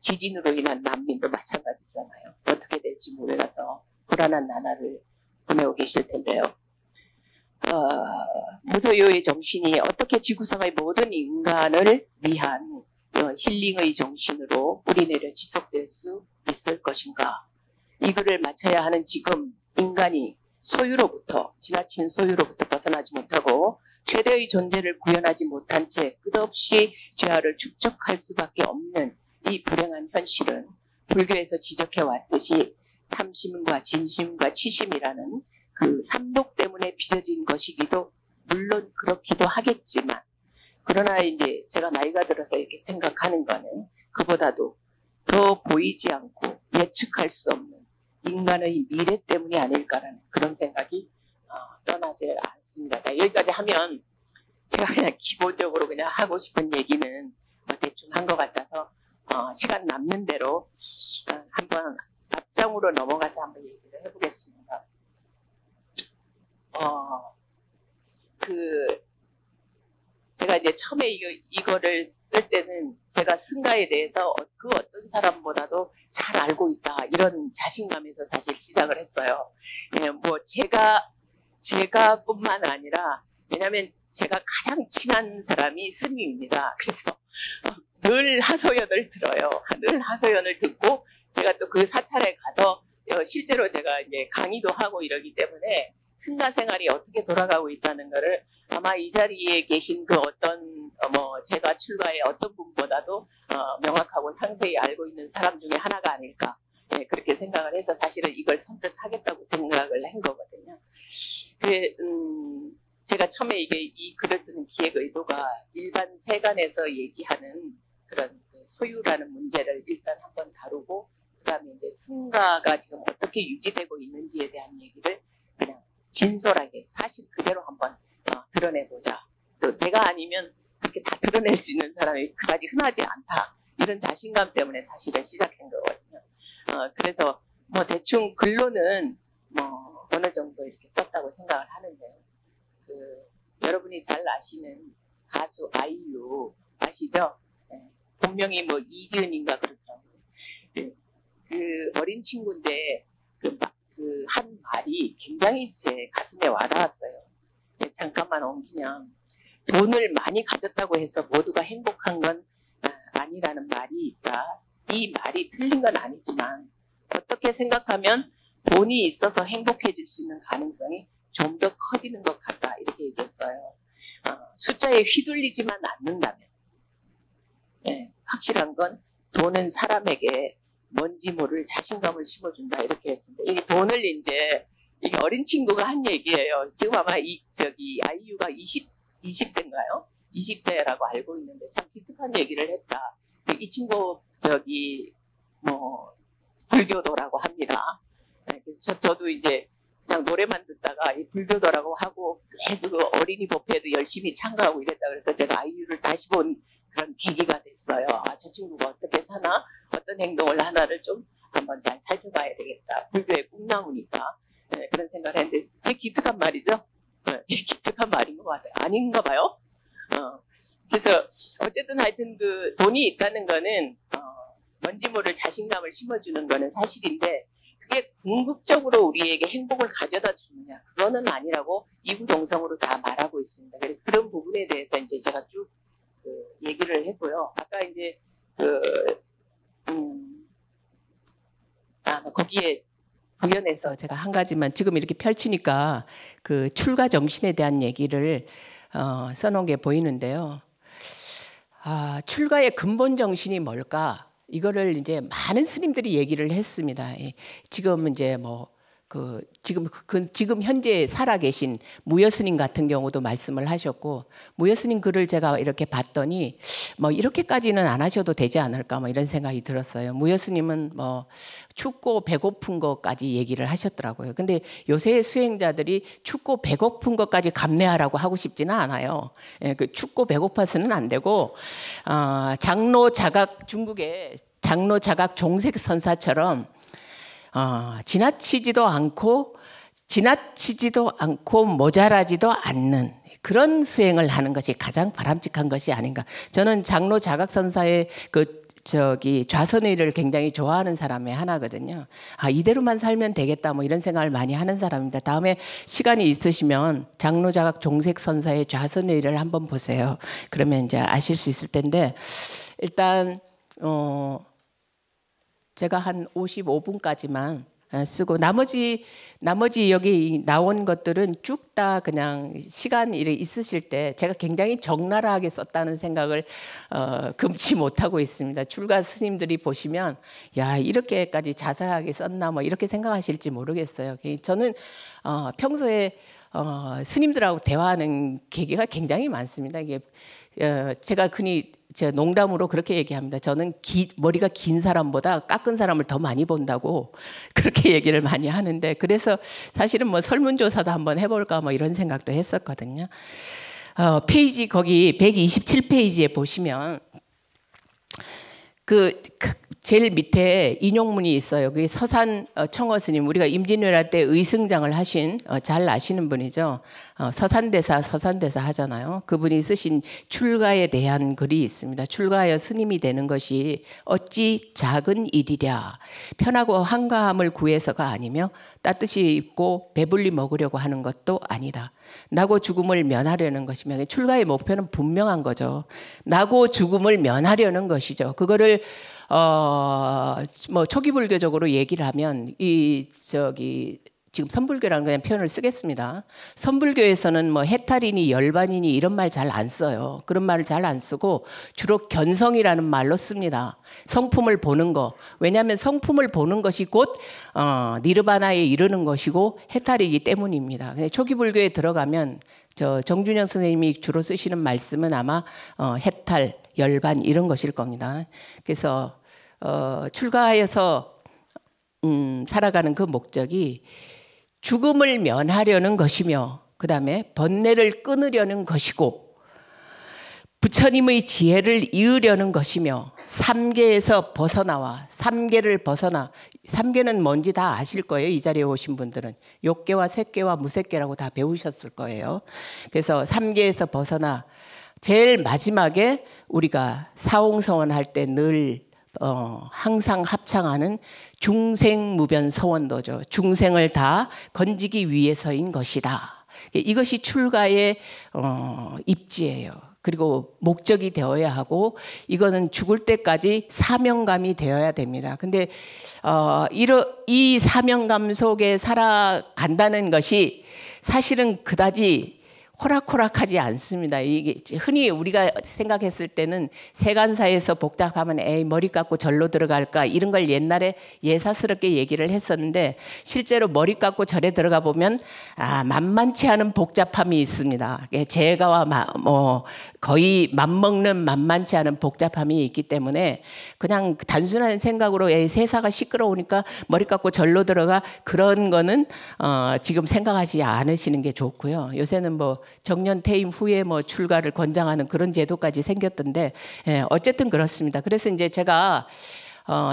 B: 지진으로 인한 난민도 마찬가지잖아요. 어떻게 될지 몰라서 불안한 나날을 보내고 계실 텐데요. 무소유의 정신이 어떻게 지구상의 모든 인간을 위한 힐링의 정신으로 뿌리내려 지속될 수 있을 것인가. 이 글을 마쳐야 하는 지금 인간이 소유로부터 지나친 소유로부터 벗어나지 못하고 최대의 존재를 구현하지 못한 채 끝없이 죄악을 축적할 수밖에 없는 이 불행한 현실은 불교에서 지적해 왔듯이 탐심과 진심과 치심이라는 그 삼독 때문에 빚어진 것이기도 물론 그렇기도 하겠지만 그러나 이제 제가 나이가 들어서 이렇게 생각하는 거는 그보다도 더 보이지 않고 예측할 수 없는 인간의 미래 때문이 아닐까라는 그런 생각이 떠나지 않습니다. 여기까지 하면 제가 그냥 기본적으로 그냥 하고 싶은 얘기는 대충 한 것 같아서 시간 남는 대로 한번 앞장으로 넘어가서 한번 얘기를 해보겠습니다. 제가 이제 처음에 이거를 쓸 때는 제가 승가에 대해서 그 어떤 사람보다도 잘 알고 있다 이런 자신감에서 사실 시작을 했어요. 제가 뿐만 아니라 왜냐하면 제가 가장 친한 사람이 스님입니다. 그래서 늘 하소연을 들어요. 늘 하소연을 듣고 제가 또 그 사찰에 가서 실제로 제가 이제 강의도 하고 이러기 때문에 승가 생활이 어떻게 돌아가고 있다는 거를 아마 이 자리에 계신 그 어떤 제가 출가의 어떤 분보다도 명확하고 상세히 알고 있는 사람 중에 하나가 아닐까 그렇게 생각을 해서 사실은 이걸 선뜻하겠다고 생각을 한 거거든요. 제가 처음에 이 글을 쓰는 기획 의도가 일반 세간에서 얘기하는 그런 소유라는 문제를 일단 한번 다루고 그다음에 이제 승가가 지금 어떻게 유지되고 있는지에 대한 얘기를 그냥 진솔하게 사실 그대로 한번 드러내보자. 또 내가 아니면 그렇게 다 드러낼 수 있는 사람이 그다지 흔하지 않다. 이런 자신감 때문에 사실은 시작한 거거든요. 그래서 대충 글로는 어느 정도 이렇게 썼다고 생각을 하는데 여러분이 잘 아시는 가수 아이유 아시죠? 본명이 이지은인가 그렇더라고요. 그 어린 친구인데 그 그 한 말이 굉장히 제 가슴에 와닿았어요. 잠깐만 옮기면 돈을 많이 가졌다고 해서 모두가 행복한 건 아니라는 말이 있다. 이 말이 틀린 건 아니지만 어떻게 생각하면 돈이 있어서 행복해질 수 있는 가능성이 좀 더 커지는 것 같다. 이렇게 얘기했어요. 숫자에 휘둘리지만 않는다면 확실한 건 돈은 사람에게 뭔지 모를 자신감을 심어준다. 이렇게 했습니다. 이 돈을 이제 이게 어린 친구가 한 얘기예요. 지금 아마 아이유가 20대인가요? 20대라고 알고 있는데 참 기특한 얘기를 했다. 이 친구 불교도라고 합니다. 그래서 저도 이제 그냥 노래만 듣다가 이 불교도라고 하고 그 어린이 법회도 열심히 참가하고 이랬다. 그래서 제가 아이유를 다시 본 그런 계기가 됐어요. 저 친구가 어떻게 사나, 어떤 행동을 하나를 좀 한번 잘 살펴봐야 되겠다. 불교의 꿈나무니까 그런 생각을 했는데 되게 기특한 말이죠. 기특한 말인 것 같아요. 아닌가 봐요. 그래서 어쨌든 하여튼 그 돈이 있다는 거는 뭔지 모를 자신감을 심어주는 거는 사실인데 그게 궁극적으로 우리에게 행복을 가져다 주느냐 그거는 아니라고 이구동성으로 다 말하고 있습니다. 그런 부분에 대해서 이제 제가 쭉 얘기를 했고요. 아까 이제 거기에 부연해서 제가 한 가지만 지금 이렇게 펼치니까 그 출가 정신에 대한 얘기를 써놓은 게 보이는데요. 출가의 근본 정신이 뭘까? 이거를 이제 많은 스님들이 얘기를 했습니다. 지금 이제 지금 현재 살아계신 무여 스님 같은 경우도 말씀을 하셨고, 무여 스님 글을 제가 이렇게 봤더니 이렇게까지는 안 하셔도 되지 않을까 이런 생각이 들었어요. 무여 스님은 춥고 배고픈 것까지 얘기를 하셨더라고요. 근데 요새 수행자들이 춥고 배고픈 것까지 감내하라고 하고 싶지는 않아요. 그 춥고 배고파서는 안 되고 중국의 장로 자각 종색 선사처럼 지나치지도 않고 모자라지도 않는 그런 수행을 하는 것이 가장 바람직한 것이 아닌가. 저는 장로 자각 선사의 좌선의를 굉장히 좋아하는 사람의 하나거든요. 이대로만 살면 되겠다 이런 생각을 많이 하는 사람입니다. 다음에 시간이 있으시면 장로 자각 종색 선사의 좌선의를 한번 보세요. 그러면 이제 아실 수 있을 텐데 일단 제가 한 55분까지만 쓰고 나머지 여기 나온 것들은 쭉 다 그냥 시간 있으실 때 제가 굉장히 적나라하게 썼다는 생각을 금치 못하고 있습니다. 출가 스님들이 보시면 야 이렇게까지 자세하게 썼나 이렇게 생각하실지 모르겠어요. 저는 평소에 스님들하고 대화하는 계기가 굉장히 많습니다. 이게 제가 제가 농담으로 그렇게 얘기합니다. 저는 머리가 긴 사람보다 깎은 사람을 더 많이 본다고 그렇게 얘기를 많이 하는데, 그래서 사실은 설문조사도 한번 해볼까 이런 생각도 했었거든요. 페이지 거기 127페이지에 보시면 제일 밑에 인용문이 있어요. 그게 서산 청어 스님, 우리가 임진왜란 때 의승장을 하신 잘 아시는 분이죠. 서산대사 하잖아요. 그분이 쓰신 출가에 대한 글이 있습니다. 출가하여 스님이 되는 것이 어찌 작은 일이랴. 편하고 한가함을 구해서가 아니며 따뜻이 입고 배불리 먹으려고 하는 것도 아니다. 나고 죽음을 면하려는 것이며, 출가의 목표는 분명한 거죠. 나고 죽음을 면하려는 것이죠. 그거를 초기 불교적으로 얘기를 하면 지금 선불교라는 그냥 표현을 쓰겠습니다. 선불교에서는 해탈이니 열반이니 이런 말 잘 안 써요. 그런 말을 잘 안 쓰고 주로 견성이라는 말로 씁니다. 성품을 보는 거. 왜냐하면 성품을 보는 것이 곧 니르바나에 이르는 것이고 해탈이기 때문입니다. 초기 불교에 들어가면 정준영 선생님이 주로 쓰시는 말씀은 아마 해탈, 열반 이런 것일 겁니다. 그래서 출가하여서 살아가는 그 목적이 죽음을 면하려는 것이며, 그 다음에 번뇌를 끊으려는 것이고, 부처님의 지혜를 이으려는 것이며, 삼계에서 벗어나와 삼계를 벗어나, 삼계는 뭔지 다 아실 거예요. 이 자리에 오신 분들은 욕계와 색계와 무색계라고 다 배우셨을 거예요. 그래서 삼계에서 벗어나 제일 마지막에 우리가 사홍성원 할 때 늘 항상 합창하는 중생무변 서원도죠. 중생을 다 건지기 위해서인 것이다. 이것이 출가의 입지예요. 그리고 목적이 되어야 하고 이거는 죽을 때까지 사명감이 되어야 됩니다. 근데 이 사명감 속에 살아간다는 것이 사실은 그다지 호락호락하지 않습니다. 이게 흔히 우리가 생각했을 때는 세간사에서 복잡하면 에이 머리 깎고 절로 들어갈까 이런 걸 옛날에 예사스럽게 얘기를 했었는데 실제로 머리 깎고 절에 들어가 보면 만만치 않은 복잡함이 있습니다. 제가와 거의 맞먹는 만만치 않은 복잡함이 있기 때문에 그냥 단순한 생각으로 에이 세사가 시끄러우니까 머리 깎고 절로 들어가 그런 거는 지금 생각하지 않으시는 게 좋고요. 요새는 정년 퇴임 후에 출가를 권장하는 그런 제도까지 생겼던데 어쨌든 그렇습니다. 그래서 이제 제가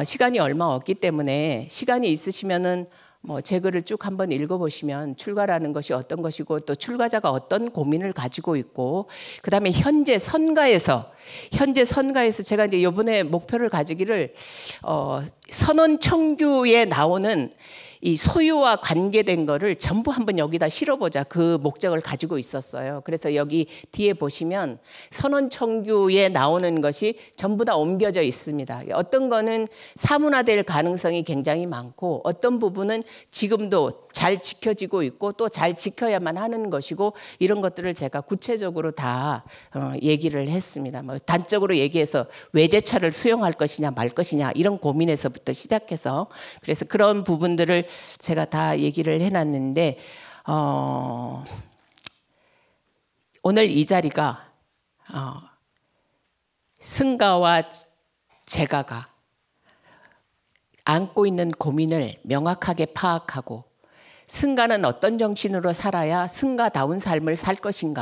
B: 시간이 얼마 없기 때문에 시간이 있으시면은 제 글을 쭉 한번 읽어보시면 출가라는 것이 어떤 것이고 또 출가자가 어떤 고민을 가지고 있고 그다음에 현재 선가에서 제가 이제 이번에 목표를 가지기를 선원 청규에 나오는 이 소유와 관계된 거를 전부 한번 여기다 실어보자 그 목적을 가지고 있었어요. 그래서 여기 뒤에 보시면 선원청규에 나오는 것이 전부 다 옮겨져 있습니다. 어떤 거는 사문화될 가능성이 굉장히 많고 어떤 부분은 지금도 잘 지켜지고 있고 또 잘 지켜야만 하는 것이고 이런 것들을 제가 구체적으로 다 얘기를 했습니다. 단적으로 얘기해서 외제차를 수용할 것이냐 말 것이냐 이런 고민에서부터 시작해서 그래서 그런 부분들을 제가 다 얘기를 해놨는데 오늘 이 자리가 승가와 제가가 안고 있는 고민을 명확하게 파악하고 승가는 어떤 정신으로 살아야 승가다운 삶을 살 것인가를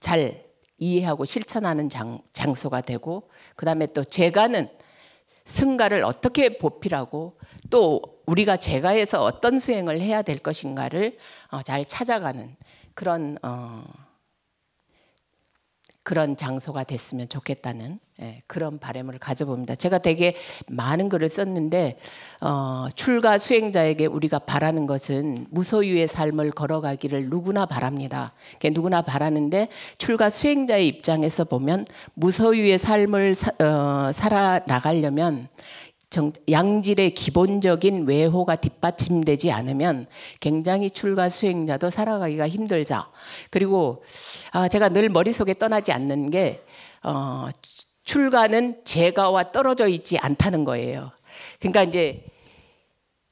B: 잘 이해하고 실천하는 장소가 되고 그다음에 또 제가는 승가를 어떻게 보필하고 또 우리가 제가에서 어떤 수행을 해야 될 것인가를 잘 찾아가는 그런 장소가 됐으면 좋겠다는 그런 바람을 가져봅니다. 제가 되게 많은 글을 썼는데 출가 수행자에게 우리가 바라는 것은 무소유의 삶을 걸어가기를 누구나 바랍니다. 누구나 바라는데 출가 수행자의 입장에서 보면 무소유의 삶을 살아나가려면 양질의 기본적인 외호가 뒷받침되지 않으면 굉장히 출가 수행자도 살아가기가 힘들다. 그리고 제가 늘 머릿속에 떠나지 않는 게 출가는 제가와 떨어져 있지 않다는 거예요. 그러니까 이제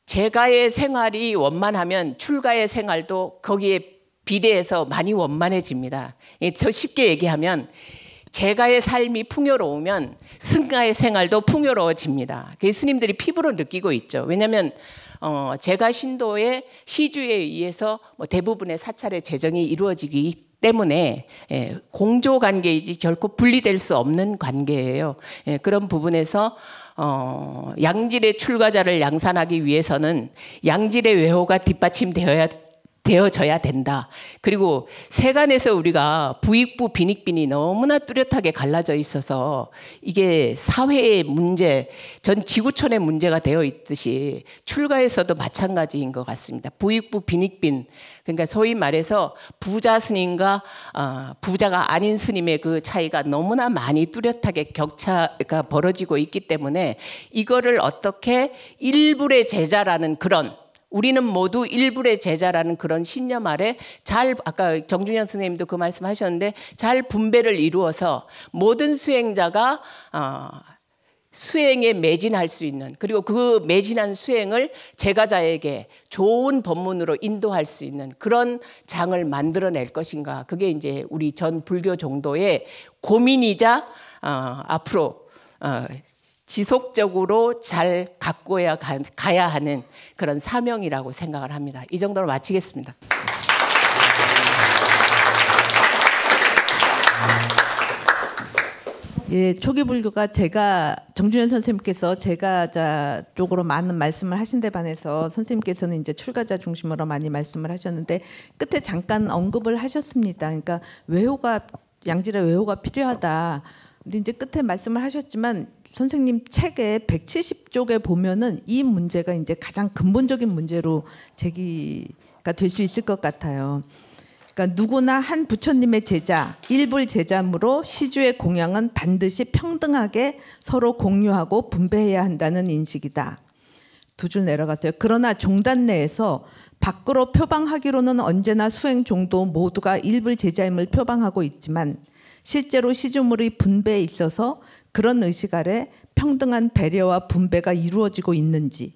B: 제가의 생활이 원만하면 출가의 생활도 거기에 비례해서 많이 원만해집니다. 더 쉽게 얘기하면 제가의 삶이 풍요로우면 승가의 생활도 풍요로워집니다. 그게 스님들이 피부로 느끼고 있죠. 왜냐하면 제가 신도의 시주에 의해서 대부분의 사찰의 재정이 이루어지기 때문에 공조 관계이지 결코 분리될 수 없는 관계예요. 그런 부분에서 양질의 출가자를 양산하기 위해서는 양질의 외호가 되어져야 된다. 그리고 세간에서 우리가 부익부 빈익빈이 너무나 뚜렷하게 갈라져 있어서 이게 사회의 문제, 전 지구촌의 문제가 되어 있듯이 출가에서도 마찬가지인 것 같습니다. 부익부 빈익빈, 그러니까 소위 말해서 부자 스님과 부자가 아닌 스님의 그 차이가 너무나 많이 뚜렷하게 격차가 벌어지고 있기 때문에 이거를 어떻게 일불의 제자라는 그런 우리는 모두 일불의 제자라는 그런 신념 아래 잘 아까 정준영 선생님도 그 말씀하셨는데 잘 분배를 이루어서 모든 수행자가 수행에 매진할 수 있는 그리고 그 매진한 수행을 제가자에게 좋은 법문으로 인도할 수 있는 그런 장을 만들어낼 것인가 그게 이제 우리 전 불교 종도의 고민이자 앞으로 지속적으로 잘 가꿔야 가야 하는 그런 사명이라고 생각을 합니다. 이 정도로 마치겠습니다.
C: 예, 초기 불교가 제가 정준현 선생님께서 제가자 쪽으로 많은 말씀을 하신 데 반해서 선생님께서는 이제 출가자 중심으로 많이 말씀을 하셨는데 끝에 잠깐 언급을 하셨습니다. 그러니까 외호가 양질의 외호가 필요하다. 근데 이제 끝에 말씀을 하셨지만 선생님 책의 170쪽에 보면은 이 문제가 이제 가장 근본적인 문제로 제기가 될 수 있을 것 같아요. 그러니까 누구나 한 부처님의 제자, 일불 제자므로 시주의 공양은 반드시 평등하게 서로 공유하고 분배해야 한다는 인식이다. 두 줄 내려갔어요. 그러나 종단 내에서 밖으로 표방하기로는 언제나 수행 종도 모두가 일불 제자임을 표방하고 있지만 실제로 시주물의 분배에 있어서 그런 의식 아래 평등한 배려와 분배가 이루어지고 있는지,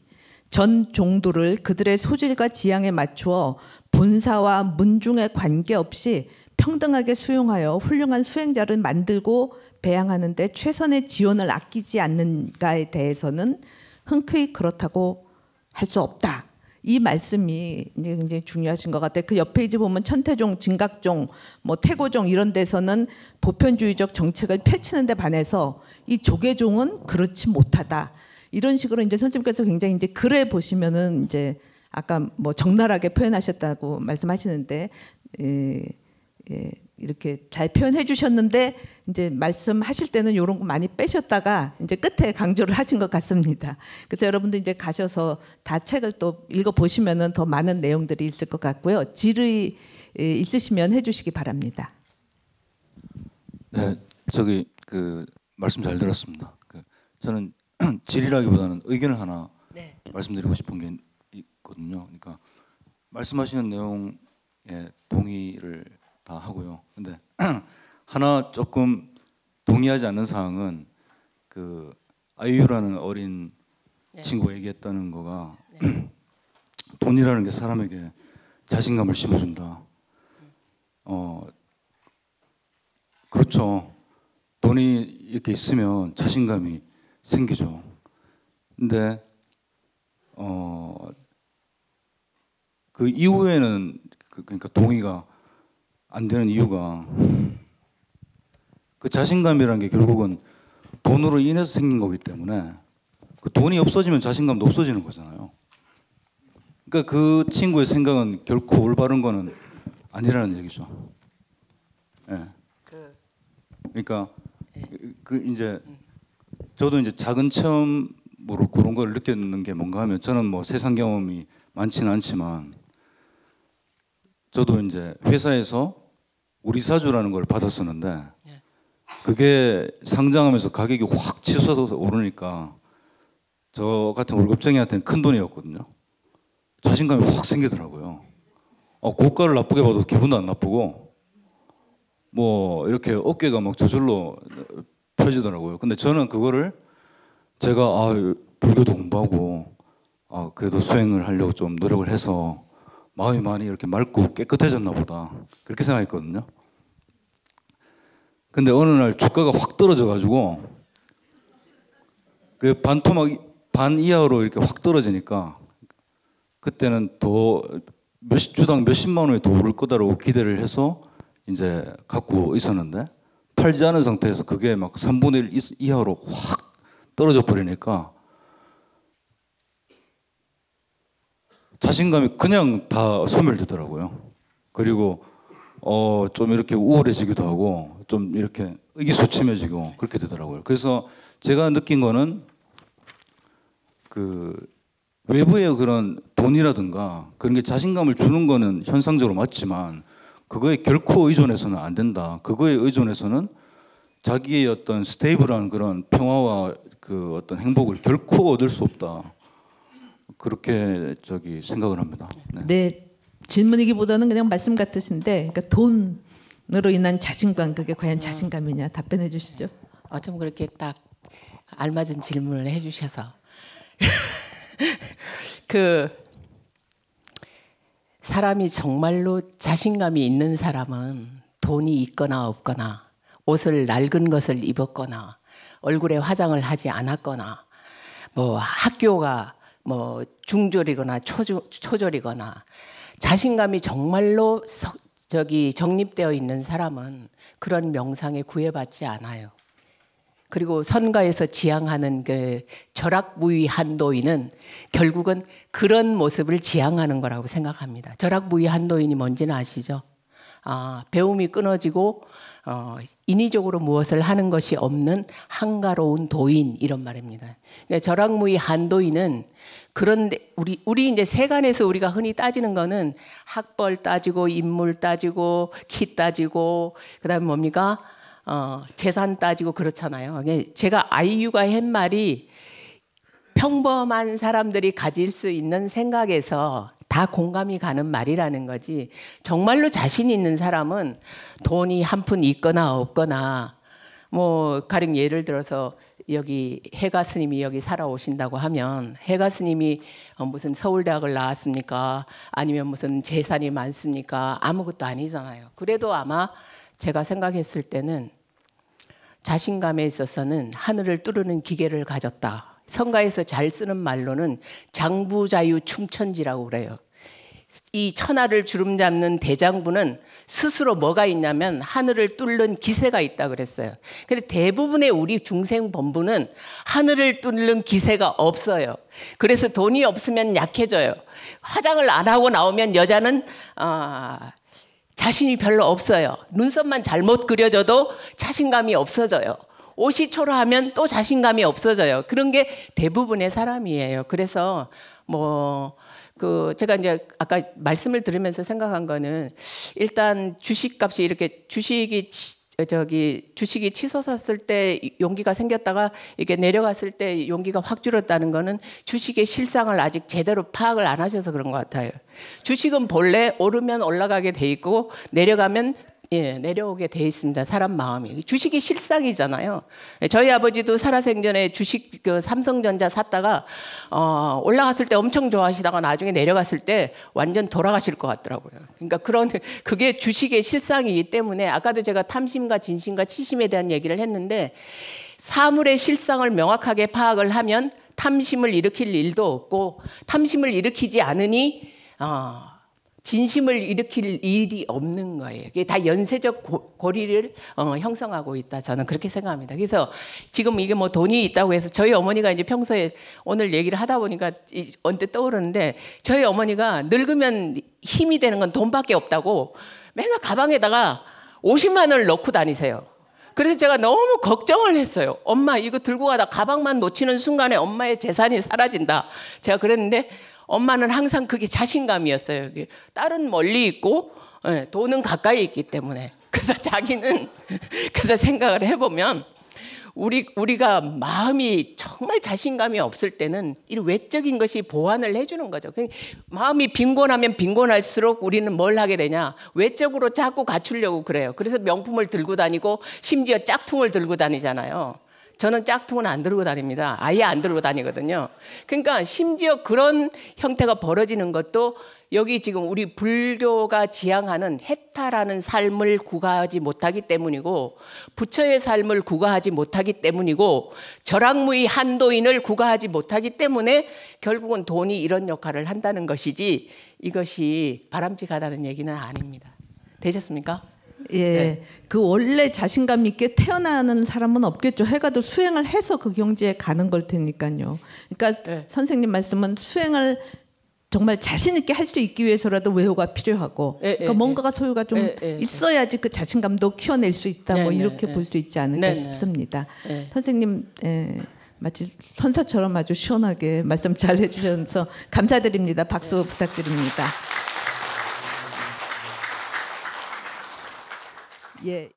C: 전 종도를 그들의 소질과 지향에 맞추어 본사와 문중에 관계없이 평등하게 수용하여 훌륭한 수행자를 만들고 배양하는 데 최선의 지원을 아끼지 않는가에 대해서는 흔쾌히 그렇다고 할 수 없다. 이 말씀이 이제 굉장히 중요하신 것 같아요. 그 옆 페이지 보면 천태종, 진각종, 뭐 태고종 이런 데서는 보편주의적 정책을 펼치는 데 반해서 이 조계종은 그렇지 못하다. 이런 식으로 이제 선생님께서 굉장히 이제 글에 보시면은 이제 아까 뭐 적나라하게 표현하셨다고 말씀하시는데 이렇게 잘 표현해 주셨는데 이제 말씀하실 때는 이런 거 많이 빼셨다가 이제 끝에 강조를 하신 것 같습니다. 그래서 여러분들 이제 가셔서 다 책을 또 읽어 보시면은 더 많은 내용들이 있을 것 같고요. 질의 있으시면 해주시기 바랍니다.
D: 네, 저기 그 말씀 잘 들었습니다. 저는 질의라기보다는 의견을 하나 말씀드리고 싶은 게 있거든요. 그러니까 말씀하시는 내용에 동의를 다 하고요. 근데 하나 조금 동의하지 않는 사항은 그 아이유라는 어린 친구가 얘기했다는 거가 돈이라는 게 사람에게 자신감을 심어준다. 그렇죠. 돈이 이렇게 있으면 자신감이 생기죠. 근데 그 이후에는 그러니까 동의가 안 되는 이유가 그 자신감이라는 게 결국은 돈으로 인해서 생긴 거기 때문에 그 돈이 없어지면 자신감도 없어지는 거잖아요. 그러니까 그 친구의 생각은 결코 올바른 거는 아니라는 얘기죠. 예. 그러니까 그 이제 저도 이제 작은 체험으로 그런 걸 느꼈는 게 뭔가 하면 저는 뭐 세상 경험이 많지는 않지만 저도 이제 회사에서 우리사주라는 걸 받았었는데 그게 상장하면서 가격이 확 치솟아서 오르니까 저 같은 월급쟁이한테는 큰 돈이었거든요. 자신감이 확 생기더라고요. 고가를 나쁘게 봐도 기분도 안 나쁘고 뭐 이렇게 어깨가 막 저절로 펴지더라고요. 근데 저는 그거를 제가 불교도 공부하고 그래도 수행을 하려고 좀 노력을 해서 마음이 많이 이렇게 맑고 깨끗해졌나 보다 그렇게 생각했거든요. 근데 어느 날 주가가 확 떨어져 가지고 그 반토막 반 이하로 이렇게 확 떨어지니까 그때는 더 몇십 주당 몇십만 원이 더 오를 거다라고 기대를 해서 이제 갖고 있었는데 팔지 않은 상태에서 그게 막 3분의 1 이하로 확 떨어져 버리니까 자신감이 그냥 다 소멸되더라고요. 그리고 좀 이렇게 우울해지기도 하고 좀 이렇게 의기소침해지고 그렇게 되더라고요. 그래서 제가 느낀 거는 그 외부의 그런 돈이라든가 그런 게 자신감을 주는 거는 현상적으로 맞지만 그거에 결코 의존해서는 안 된다. 그거에 의존해서는 자기의 어떤 스테이블한 그런 평화와 그 어떤 행복을 결코 얻을 수 없다. 그렇게 생각을 합니다.
C: 네, 질문이기보다는 그냥 말씀 같으신데, 그러니까 돈으로 인한 자신감, 그게 과연 자신감이냐 답변해 주시죠.
B: 어쩜 그렇게 딱 알맞은 질문을 해주셔서 그 사람이 정말로 자신감이 있는 사람은 돈이 있거나 없거나 옷을 낡은 것을 입었거나 얼굴에 화장을 하지 않았거나 뭐 학교가 뭐 중졸이거나 초졸이거나 자신감이 정말로 정립되어 있는 사람은 그런 명상에 구애받지 않아요. 그리고 선가에서 지향하는 그 절악무의한도인은 결국은 그런 모습을 지향하는 거라고 생각합니다. 절악무의한도인이 뭔지는 아시죠? 배움이 끊어지고 인위적으로 무엇을 하는 것이 없는 한가로운 도인 이런 말입니다. 그러니까 절학무의 한도인은 그런데 우리 이제 세간에서 우리가 흔히 따지는 거는 학벌 따지고 인물 따지고 키 따지고 그다음에 뭡니까 재산 따지고 그렇잖아요. 제가 아이유가 한 말이 평범한 사람들이 가질 수 있는 생각에서 다 공감이 가는 말이라는 거지. 정말로 자신 있는 사람은 돈이 한 푼 있거나 없거나 뭐 가령 예를 들어서 여기 해가 스님이 여기 살아오신다고 하면 해가 스님이 무슨 서울대학을 나왔습니까? 아니면 무슨 재산이 많습니까? 아무것도 아니잖아요. 그래도 아마 제가 생각했을 때는 자신감에 있어서는 하늘을 뚫는 기계를 가졌다. 성가에서 잘 쓰는 말로는 장부자유 충천지라고 그래요. 이 천하를 주름잡는 대장부는 스스로 뭐가 있냐면 하늘을 뚫는 기세가 있다 그랬어요. 근데 대부분의 우리 중생 범부는 하늘을 뚫는 기세가 없어요. 그래서 돈이 없으면 약해져요. 화장을 안 하고 나오면 여자는 자신이 별로 없어요. 눈썹만 잘못 그려져도 자신감이 없어져요. 옷이 초라하면 또 자신감이 없어져요. 그런 게 대부분의 사람이에요. 그래서 제가 이제 아까 말씀을 들으면서 생각한 거는 일단 주식값이 이렇게 주식이 치솟았을 때 용기가 생겼다가 이게 내려갔을 때 용기가 확 줄었다는 거는 주식의 실상을 아직 제대로 파악을 안 하셔서 그런 것 같아요. 주식은 본래 오르면 올라가게 돼 있고 내려가면 내려오게 돼 있습니다. 사람 마음이. 주식이 실상이잖아요. 저희 아버지도 살아생전에 주식 삼성전자 샀다가 올라갔을 때 엄청 좋아하시다가 나중에 내려갔을 때 완전 돌아가실 것 같더라고요. 그러니까 그게 주식의 실상이기 때문에 아까도 제가 탐심과 진심과 치심에 대한 얘기를 했는데 사물의 실상을 명확하게 파악을 하면 탐심을 일으킬 일도 없고 탐심을 일으키지 않으니 진심을 일으킬 일이 없는 거예요. 이게 다 연쇄적 고리를 형성하고 있다. 저는 그렇게 생각합니다. 그래서 지금 이게 뭐 돈이 있다고 해서 저희 어머니가 이제 평소에 오늘 얘기를 하다 보니까 언뜻 떠오르는데 저희 어머니가 늙으면 힘이 되는 건 돈밖에 없다고 맨날 가방에다가 50만 원을 넣고 다니세요. 그래서 제가 너무 걱정을 했어요. 엄마 이거 들고 가다 가방만 놓치는 순간에 엄마의 재산이 사라진다. 제가 그랬는데 엄마는 항상 그게 자신감이었어요. 딸은 멀리 있고 돈은 가까이 있기 때문에. 그래서 자기는 그래서 생각을 해보면 우리가 마음이 정말 자신감이 없을 때는 이 외적인 것이 보완을 해주는 거죠. 마음이 빈곤하면 빈곤할수록 우리는 뭘 하게 되냐? 외적으로 자꾸 갖추려고 그래요. 그래서 명품을 들고 다니고 심지어 짝퉁을 들고 다니잖아요. 저는 짝퉁은 안 들고 다닙니다. 아예 안 들고 다니거든요. 그러니까 심지어 그런 형태가 벌어지는 것도 여기 지금 우리 불교가 지향하는 해탈하는 삶을 구가하지 못하기 때문이고 부처의 삶을 구가하지 못하기 때문이고 절학무의 한도인을 구가하지 못하기 때문에 결국은 돈이 이런 역할을 한다는 것이지 이것이 바람직하다는 얘기는 아닙니다. 되셨습니까?
C: 예,
B: 네.
C: 그 원래 자신감 있게 태어나는 사람은 없겠죠. 해가도 수행을 해서 그 경지에 가는 걸 테니까요. 그러니까
B: 네.
C: 선생님 말씀은 수행을 정말 자신 있게 할 수 있기 위해서라도 외호가 필요하고, 그러니까 뭔가가 소유가 좀 있어야지 그 자신감도 키워낼 수 있다. 뭐 이렇게 볼 수 있지 않을까 싶습니다. 선생님, 마치 선사처럼 아주 시원하게 말씀 잘 해주셔서 감사드립니다. 박수 부탁드립니다. 예.